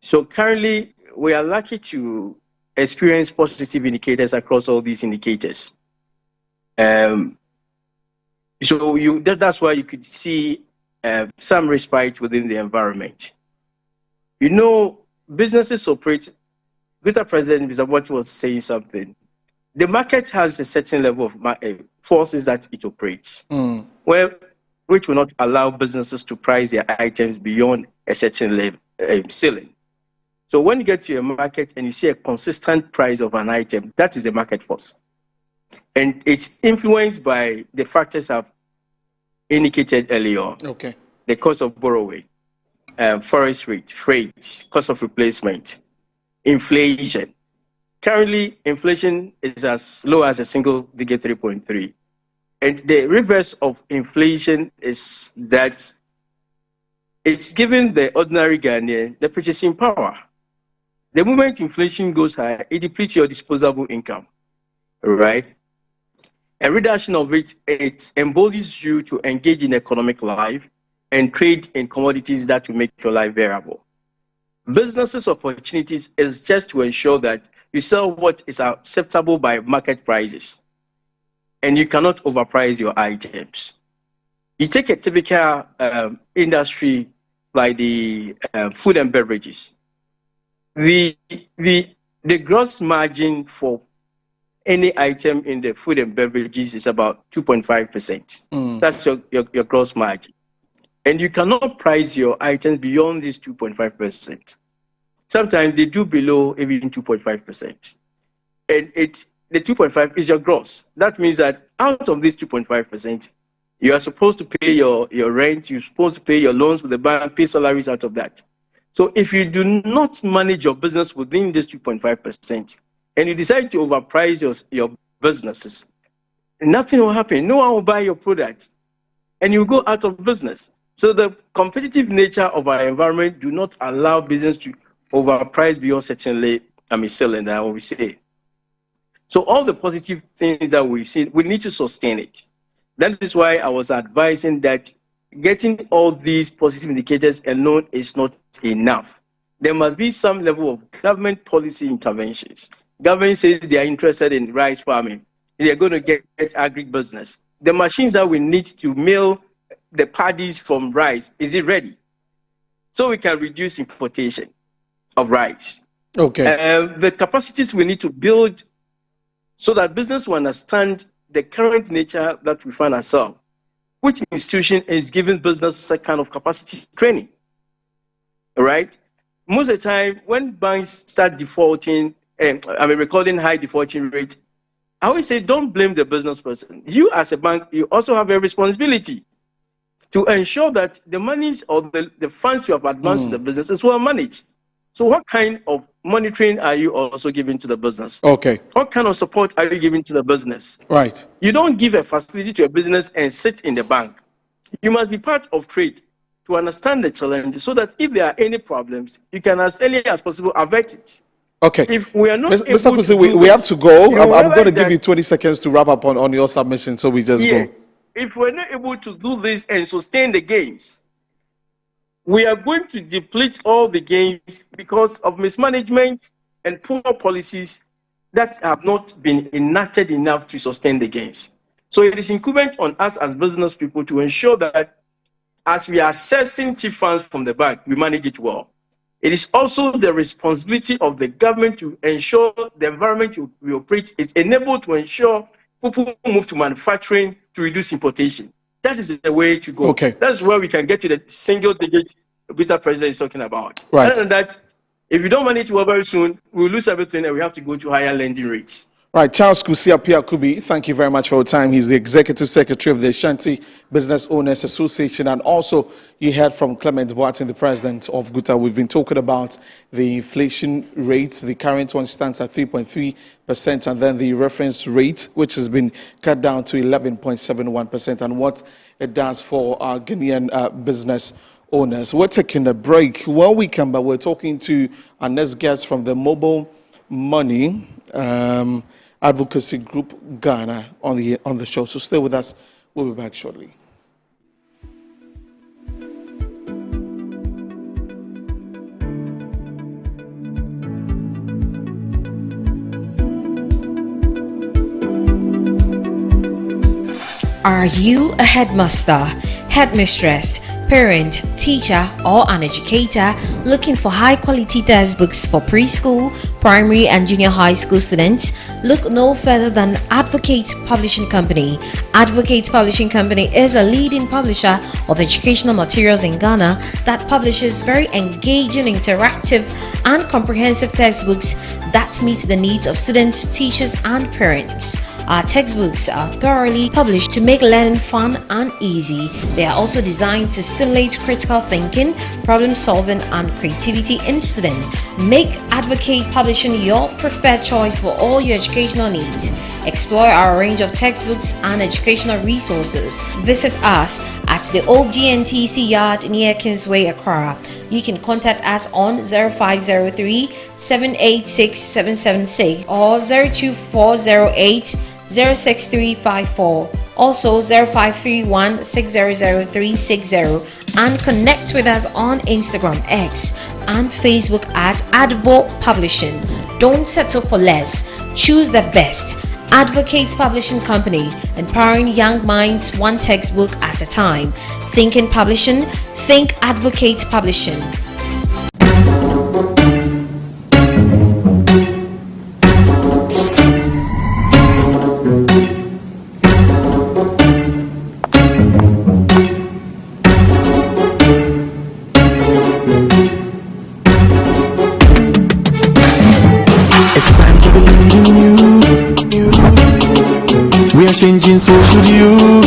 So currently, we are lucky to experience positive indicators across all these indicators. So that's why you could see some respite within the environment. Businesses operate. Mr. President Bizabwati was saying something. The market has a certain level of forces that it operates, which will not allow businesses to price their items beyond a certain level, ceiling. So when you get to a market and you see a consistent price of an item, that is the market force. And it's influenced by the factors I've indicated earlier. Okay. The cost of borrowing, forest rate, freight, cost of replacement, inflation. Currently, inflation is as low as a single digit 3.3. And the reverse of inflation is that it's giving the ordinary Ghanaian the purchasing power. The moment inflation goes high, it depletes your disposable income, right? A reduction of it emboldens you to engage in economic life and trade in commodities that will make your life bearable. Businesses opportunities is just to ensure that you sell what is acceptable by market prices, and you cannot overprice your items. You take a typical industry like the food and beverages. The gross margin for any item in the food and beverages is about 2.5%. That's your gross margin. And you cannot price your items beyond this 2.5%. Sometimes they do below even 2.5%. And the 2.5 is your gross. That means that out of this 2.5%, you are supposed to pay your rent, you're supposed to pay your loans with the bank, pay salaries out of that. So if you do not manage your business within this 2.5%, and you decide to overprice your businesses, nothing will happen. No one will buy your product, and you go out of business. So the competitive nature of our environment do not allow business to overprice beyond certain ceiling, I always say. So all the positive things that we've seen, we need to sustain it. That is why I was advising that getting all these positive indicators alone is not enough. there must be some level of government policy interventions. Government says they are interested in rice farming. They're going to get agribusiness. The machines that we need to mill the paddies from rice, is it ready? So we can reduce importation of rice. Okay. The capacities we need to build so that business will understand the current nature that we find ourselves. Which institution is giving business a kind of capacity training? All right? Most of the time, when banks start defaulting, recording high defaulting rate, I always say, don't blame the business person. You as a bank, you also have a responsibility to ensure that the monies or the funds you have advanced to the business is well managed. So what kind of monitoring are you also giving to the business? Okay. What kind of support are you giving to the business? Right. You don't give a facility to a business and sit in the bank. You must be part of trade to understand the challenge so that if there are any problems, you can as early as possible avert it. Okay. If we are not Mr. able Kusi, to do we have this, to go. you I'm going to realize give you that- 20 seconds to wrap up on your submission, so we just Yes. go. If we're not able to do this and sustain the gains, we are going to deplete all the gains because of mismanagement and poor policies that have not been enacted enough to sustain the gains. So it is incumbent on us as business people to ensure that as we are assessing chief funds from the bank, we manage it well. It is also the responsibility of the government to ensure the environment we operate is enabled to ensure people move to manufacturing to reduce importation. That is the way to go. Okay. That's where we can get to the single digit Peter President is talking about. Right. Other than that, if you don't manage well very soon, we'll lose everything and we have to go to higher lending rates. Right, Charles Kusi Apiakubi, thank you very much for your time. He's the Executive Secretary of the Ashanti Business Owners Association, and also you heard from Clement Boateng, the President of GUTA. We've been talking about the inflation rate. The current one stands at 3.3%, and then the reference rate, which has been cut down to 11.71%, and what it does for our Ghanaian business owners. We're taking a break. When we come back, we're talking to our next guest from the Mobile Money Advocacy Group Ghana on the show. So stay with us. We'll be back shortly. Are you a headmaster, headmistress, parent, teacher, or an educator looking for high-quality textbooks for preschool, primary, and junior high school students? Look no further than Advocate Publishing Company. Advocate Publishing Company is a leading publisher of educational materials in Ghana that publishes very engaging, interactive, and comprehensive textbooks that meet the needs of students, teachers, and parents. Our textbooks are thoroughly published to make learning fun and easy. They are also designed to stimulate critical thinking, problem solving, and creativity in students. Make Advocate Publishing your preferred choice for all your educational needs. Explore our range of textbooks and educational resources. Visit us at the old GNTC yard near Kingsway, Accra. You can contact us on 0503 786 776 or 02408 06354, also 0531 600360, and connect with us on Instagram, X, and Facebook at Advo Publishing. Don't settle for less. Choose the best. Advocate Publishing Company, empowering young minds one textbook at a time. Thinking Publishing, think Advocate Publishing. Changing, so should you.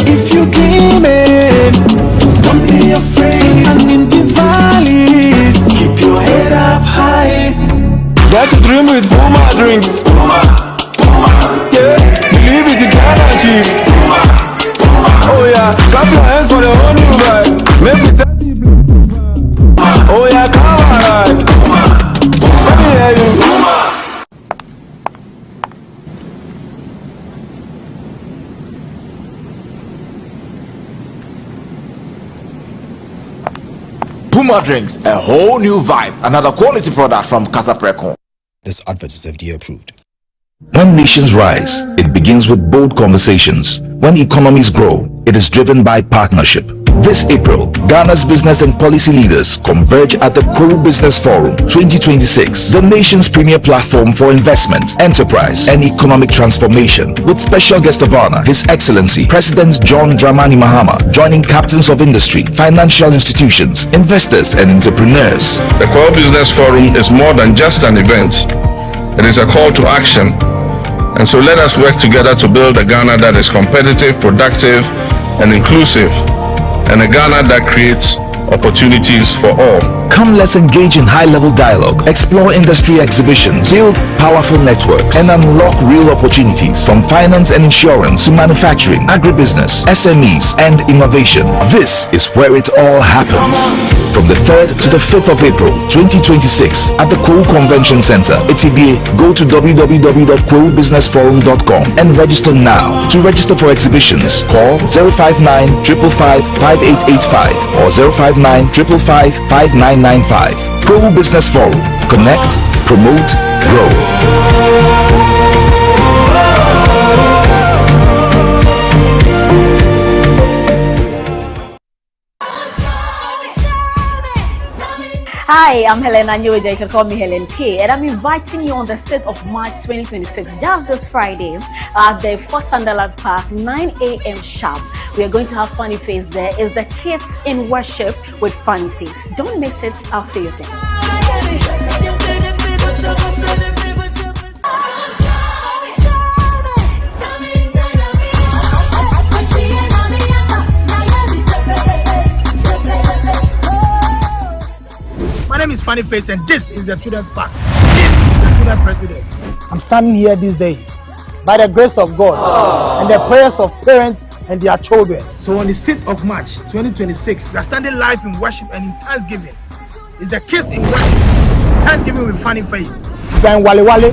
If you're dreaming, don't be afraid. And in the valleys, keep your head up high. Dare to dream with Puma drinks. Puma, Puma, yeah. Believe it, you can achieve. Puma, Puma. Oh yeah, clap your hands for the whole new vibe. Make me start the Puma. Oh yeah, come on, Puma, Puma. Let me hear you. Puma. Puma Drinks, a whole new vibe. Another quality product from Casa Precon. This advert is FDA approved. When nations rise, it begins with bold conversations. When economies grow, it is driven by partnership. This April, Ghana's business and policy leaders converge at the Kwewu Business Forum 2026, the nation's premier platform for investment, enterprise, and economic transformation, with special guest of honor, His Excellency President John Dramani Mahama, joining captains of industry, financial institutions, investors, and entrepreneurs. The Kwewu Business Forum is more than just an event. It is a call to action. And so let us work together to build a Ghana that is competitive, productive, and inclusive, and a Ghana that creates opportunities for all. Come, let's engage in high-level dialogue, explore industry exhibitions, build powerful networks, and unlock real opportunities from finance and insurance to manufacturing, agribusiness, SMEs, and innovation. This is where it all happens. From the 3rd to the 5th of April 2026 at the Kwewu Convention Center, ETBA, go to www.kwewubusinessforum.com and register now. To register for exhibitions, call 059 555 5885 or 059 555 5995. Kwewu Business Forum. Connect, promote, grow. Hi, I'm Helen Anyoja. You can call me Helen K. And I'm inviting you on the 6th of March 2026, just this Friday, at the Fort Sunderland Park, 9 a.m. sharp. We are going to have Funny Face there. It's the Kids in Worship with Funny Face. Don't miss it. I'll see you there. My name is Funny Face, and this is the Children's Park. This is the Children's President. I'm standing here this day by the grace of God and the prayers of parents and their children. So on the 6th of March 2026, we are standing live in worship and in thanksgiving. It's the Kids in Worship, Thanksgiving with Funny Face. Then Wale Wale,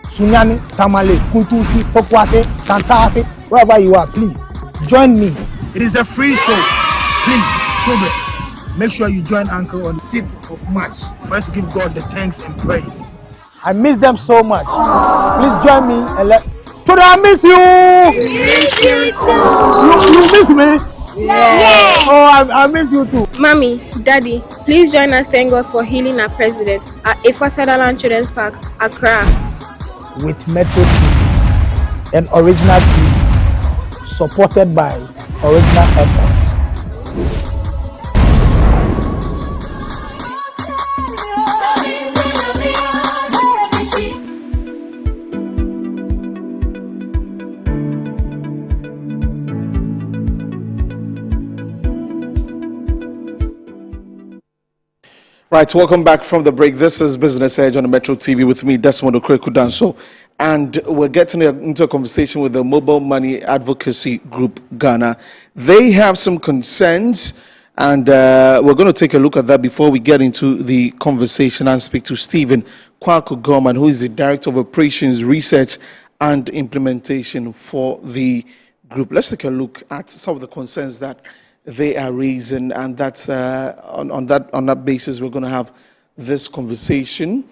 Sunyani, Tamale, Kuntusi, Pokwase, Santase, wherever you are, please join me. It is a free show. Please, children, make sure you join Uncle on the 6th of March for us to give God the thanks and praise. I miss them so much. Please join me and let. Children, I miss you. Miss you too. You miss me? Yeah. Oh, I miss you too. Mommy, Daddy, please join us. Thank God for healing our president at Ifa Sutherland Children's Park, Accra. With Metro TV and Original TV, supported by Original FM. Right, welcome back from the break. This is Business Edge on the Metro TV with me, Desmond Okwekudanso, and we're getting into a conversation with the Mobile Money Advocacy Group Ghana. They have some concerns, and we're going to take a look at that before we get into the conversation and speak to Stephen Kwaku Gorman, who is the Director of Operations, Research and Implementation for the group. Let's take a look at some of the concerns that they are raising, and that's on that basis we're going to have this conversation.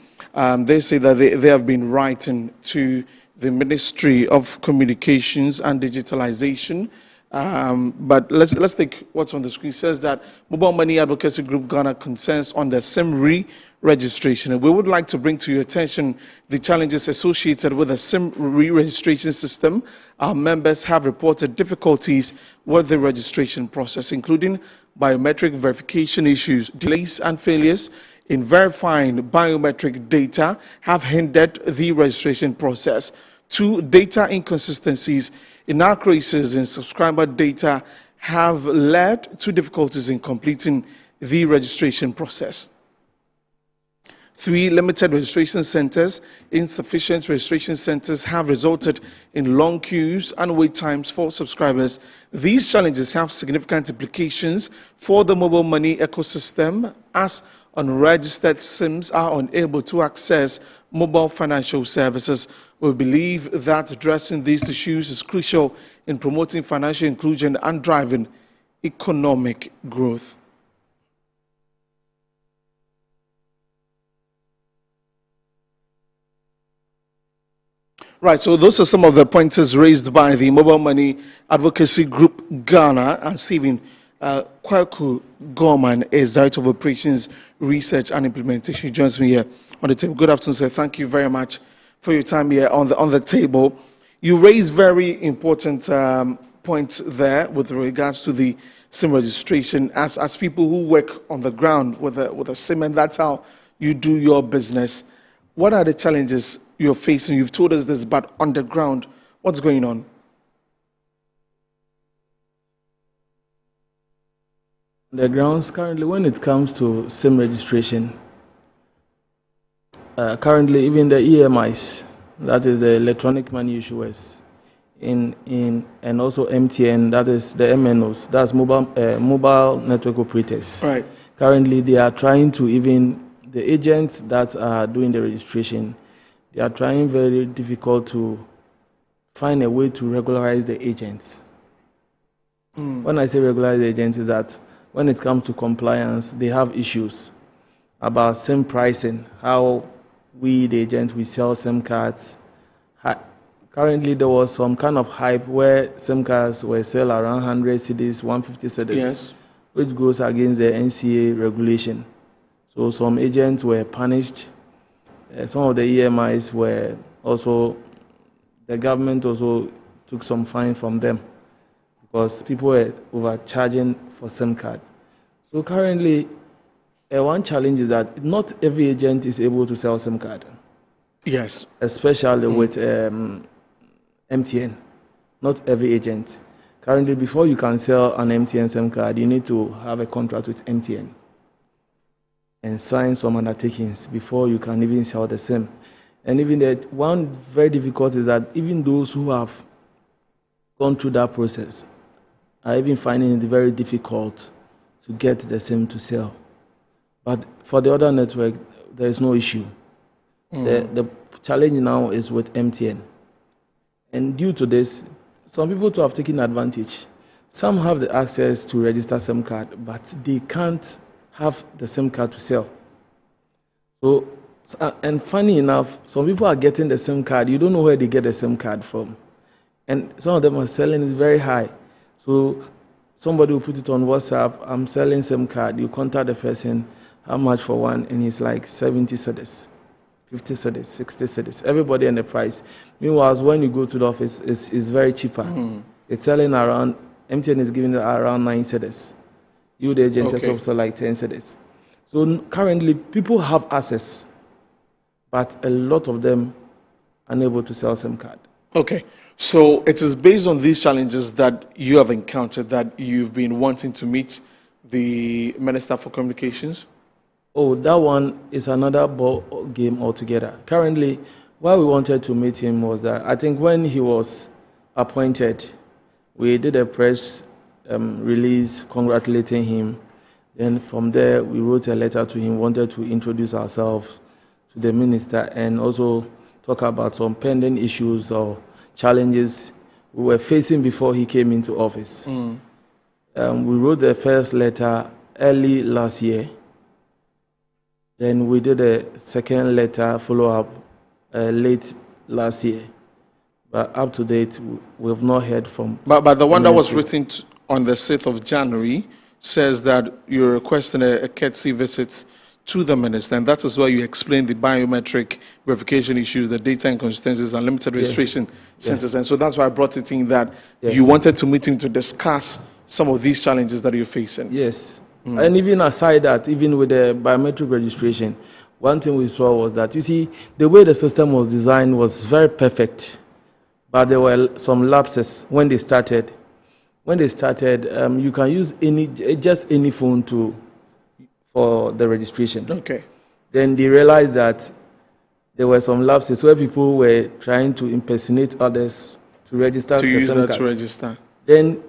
They say that they have been writing to the Ministry of Communications and Digitalization. But let's take what's on the screen. It says that Mobile Money Advocacy Group Ghana concerns on the SIM re-registration. And we would like to bring to your attention the challenges associated with the SIM re-registration system. Our members have reported difficulties with the registration process, including biometric verification issues, delays and failures in verifying biometric data have hindered the registration process. 2, data inconsistencies, inaccuracies in subscriber data have led to difficulties in completing the registration process. 3, limited registration centers, insufficient registration centers have resulted in long queues and wait times for subscribers. These challenges have significant implications for the mobile money ecosystem, as unregistered SIMs are unable to access mobile financial services. We believe that addressing these issues is crucial in promoting financial inclusion and driving economic growth. Right, so those are some of the pointers raised by the Mobile Money Advocacy Group Ghana. And Stephen Kwaku Gorman is Director of Operations, Research and Implementation. He joins me here on the table. Good afternoon, sir. Thank you very much for your time here on the table. You raised very important points there with regards to the SIM registration. As people who work on the ground with a SIM, and that's how you do your business. What are the challenges you're facing? You've told us this, but on the ground, what's going on? The grounds currently, when it comes to SIM registration, currently even the EMIs, that is the electronic money issuers, and also MTN, that is the MNOs, that's mobile network operators. Right. Currently, they are trying to the agents that are doing the registration, they are trying very difficult to find a way to regularize the agents. When I say regularize the agents, is that when it comes to compliance, they have issues about SIM pricing, how we, the agents, we sell SIM cards. Currently, there was some kind of hype where SIM cards were sold around 100 cedis, 150 cedis, yes, which goes against the NCA regulation. So some agents were punished. Some of the EMIs were also, the government also took some fine from them because people were overcharging for SIM card. So currently, one challenge is that not every agent is able to sell SIM card. Yes. Especially with MTN. Not every agent. Currently, before you can sell an MTN SIM card, you need to have a contract with MTN and sign some undertakings before you can even sell the SIM. And even that, one very difficult is that even those who have gone through that process are even finding it very difficult to get the SIM to sell. But for the other network, there is no issue. The challenge now is with MTN. And due to this, some people too have taken advantage. Some have the access to register SIM card, but they can't have the SIM card to sell. So, and funny enough, some people are getting the SIM card. You don't know where they get the SIM card from. And some of them are selling it very high. So somebody will put it on WhatsApp, I'm selling SIM card. You contact the person, how much for one? And he's like 70 cedis, 50 cedis, 60 cedis. Everybody and the price. Meanwhile, when you go to the office, it's very cheaper. It's selling around, MTN is giving it around 9 cedis. You, the agent, is also like 10 cedis. So currently, people have access, but a lot of them are unable to sell SIM card. Okay. So it is based on these challenges that you have encountered that you've been wanting to meet the Minister for Communications? Oh, that one is another ball game altogether. Currently, why we wanted to meet him was that I think when he was appointed, we did a press release congratulating him. Then from there, we wrote a letter to him, wanted to introduce ourselves to the minister and also talk about some pending issues or challenges we were facing before he came into office. We wrote the first letter early last year. Then we did a second letter follow-up late last year. But up to date, we have not heard from... But the one that was written on the 6th of January says that you're requesting a courtesy visit to the minister, and that is why you explained the biometric verification issues, the data inconsistencies, and limited registration centers. And so that's why I brought it in that you wanted to meet him to discuss some of these challenges that you're facing. Yes. And even aside that, even with the biometric registration, one thing we saw was that, you see, the way the system was designed was very perfect, but there were some lapses when they started. When they started, you can use just any phone for the registration. Okay. Then they realized that there were some lapses where people were trying to impersonate others to register. To use that to register. Then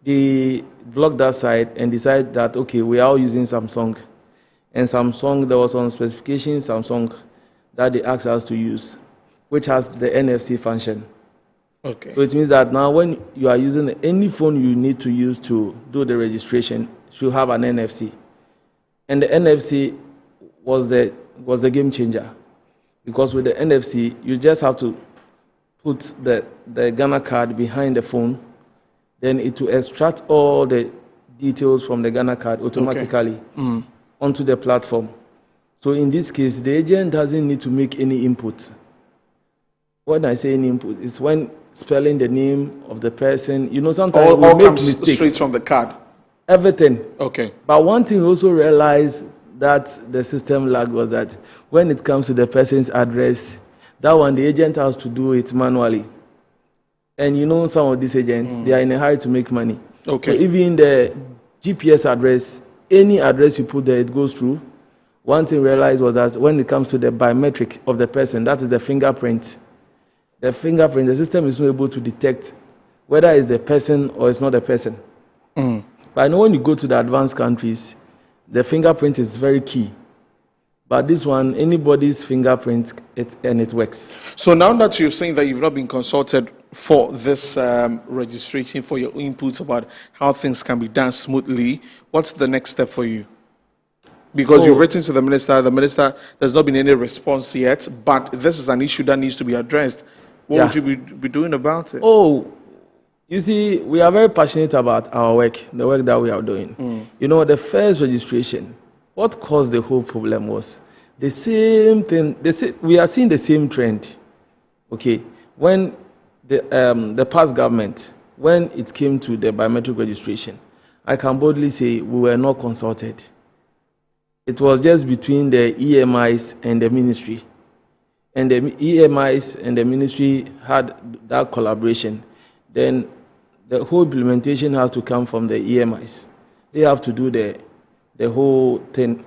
they blocked that side and decided that, okay, we are all using Samsung. And Samsung, there was some specification Samsung that they asked us to use, which has the NFC function. Okay. So it means that now when you are using any phone you need to use to do the registration, should have an NFC. And the NFC was the game changer. Because with the NFC, you just have to put the Ghana card behind the phone, then it will extract all the details from the Ghana card automatically onto the platform. So in this case, the agent doesn't need to make any input. When I say any input, it's when spelling the name of the person. You know, sometimes we make mistakes. Straight from the card. Everything. Okay. But one thing we also realized that the system lagged was that when it comes to the person's address, that one, the agent has to do it manually. And you know, some of these agents, they are in a hurry to make money. Okay. So even the GPS address, any address you put there, it goes through. One thing we realized was that when it comes to the biometric of the person, that is the fingerprint. The fingerprint, the system is not able to detect whether it's the person or it's not the person. But I know when you go to the advanced countries, the fingerprint is very key. But this one, anybody's fingerprint, it works. So now that you're saying that you've not been consulted for this registration, for your inputs about how things can be done smoothly, what's the next step for you? Because you've written to the minister, there's not been any response yet, but this is an issue that needs to be addressed. What would you be doing about it? You see, we are very passionate about our work, the work that we are doing. You know, the first registration, what caused the whole problem was the same thing. We are seeing the same trend. Okay, when the past government, when it came to the biometric registration, I can boldly say we were not consulted. It was just between the EMIs and the ministry. And the EMIs and the ministry had that collaboration. Then the whole implementation has to come from the EMIs. They have to do the whole thing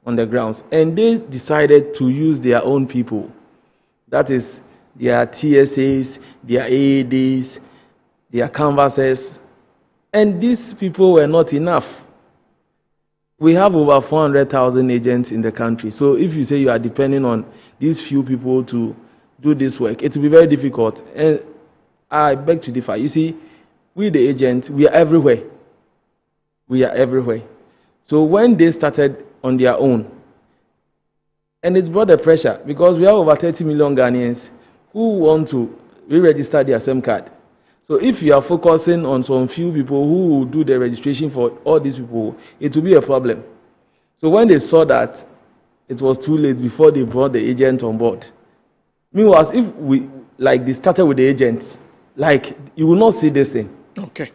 on the grounds. And they decided to use their own people. That is their TSAs, their AADs, their canvassers. And these people were not enough. We have over 400,000 agents in the country. So if you say you are depending on these few people to do this work, it will be very difficult. And I beg to differ. You see, we the agents, we are everywhere. We are everywhere. So when they started on their own, and it brought the pressure, because we have over 30 million Ghanaians who want to re-register their SIM card. So if you are focusing on some few people who will do the registration for all these people, it will be a problem. So when they saw that, it was too late before they brought the agent on board. Meanwhile, if they started with the agents, you will not see this thing. Okay.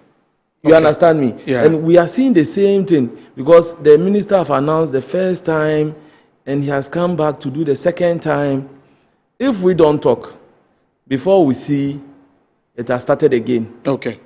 You understand me? Yeah. And we are seeing the same thing because the minister have announced the first time and he has come back to do the second time. If we don't talk, before we see, it has started again. Okay.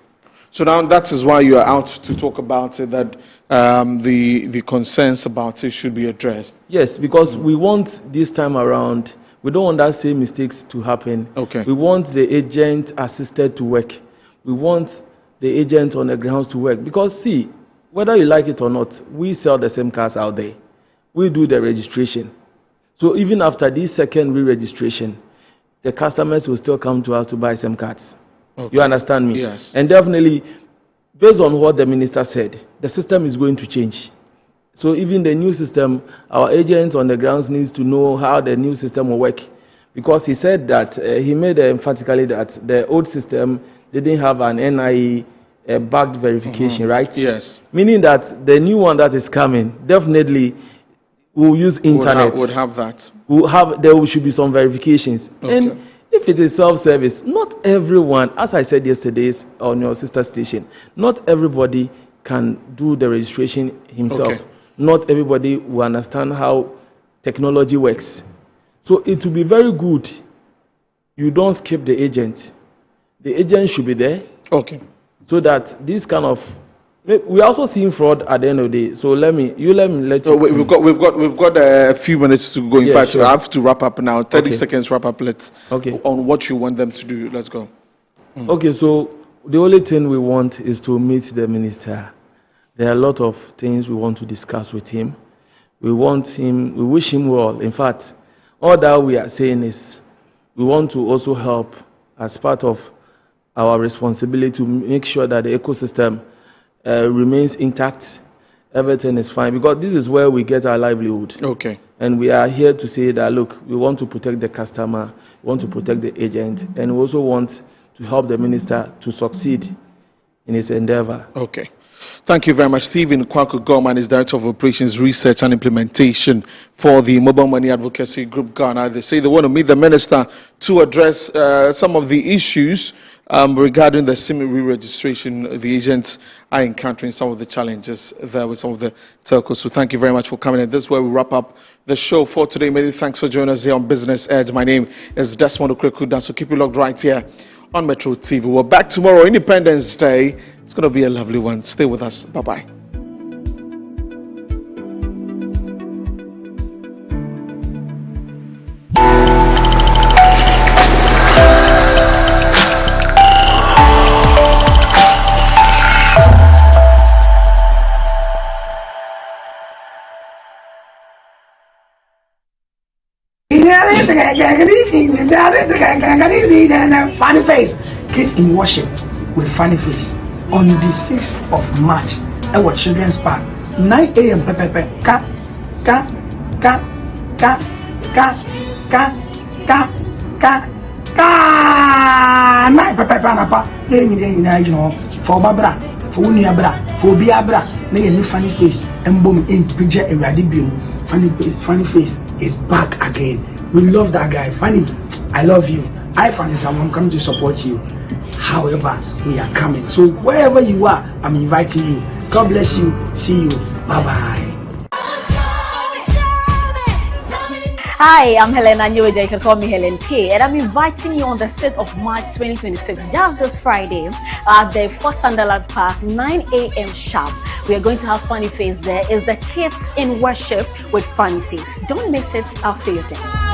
So now that is why you are out to talk about it, that the concerns about it should be addressed. Yes, because we want this time around, we don't want that same mistakes to happen. Okay. We want the agent assisted to work. We want the agent on the grounds to work. Because see, whether you like it or not, we sell the same cars out there. We do the registration. So even after this second re-registration, the customers will still come to us to buy SIM cards. Okay. You understand me? Yes. And definitely, based on what the minister said, the system is going to change. So even the new system, our agents on the grounds needs to know how the new system will work. Because he said that, he made emphatically that the old system didn't have an NIE backed verification, right? Yes. Meaning that the new one that is coming definitely will use internet. Would have that. There should be some verifications. Okay. And if it is self-service, not everyone, as I said yesterday on your sister station, not everybody can do the registration himself. Okay. Not everybody will understand how technology works. So it will be very good you don't skip the agent. The agent should be there. Okay. So that this kind of, we also seeing fraud at the end of the day. So let me let you. We've got a few minutes to go. In fact, sure. I have to wrap up now. 30 seconds wrap up. On what you want them to do. Let's go. Okay, so the only thing we want is to meet the minister. There are a lot of things we want to discuss with him. We wish him well. In fact, all that we are saying is we want to also help as part of our responsibility to make sure that the ecosystem remains intact. Everything is fine because this is where we get our livelihood. Okay. And we are here to say that, look, we want to protect the customer, we want to protect the agent, and we also want to help the minister to succeed in his endeavor. Okay. Thank you very much. Stephen Kwaku Gorman is Director of Operations, Research and Implementation for the Mobile Money Advocacy Group Ghana. They say they want to meet the minister to address some of the issues regarding the SIM re-registration. The agents are encountering some of the challenges there with some of the telcos. So thank you very much for coming in. This is where we wrap up the show for today. Many thanks for joining us here on Business Edge. My name is Desmond Okrekudan, so keep it locked right here on Metro TV. We're back tomorrow, Independence Day. It's going to be a lovely one. Stay with us. Bye-bye. Funny face, kids in worship with funny face on the 6th of March at our Children's Park, 9 a.m. Ka 9 napa. For Babra, for Uniabra, for Biabra, nay funny face and boom in picture a radibium. Funny face is back again. We love that guy. Funny, I love you. I, Francis, I'm coming to support you. However, we are coming. So wherever you are, I'm inviting you. God bless you. See you. Bye-bye. Hi, I'm Helen Anyoja. You can call me Helen K. And I'm inviting you on the 6th of March 2026, just this Friday, at the Fort Sunderland Park, 9 a.m. sharp. We are going to have Funny Face there. It's the kids in worship with Funny Face. Don't miss it. I'll see you there.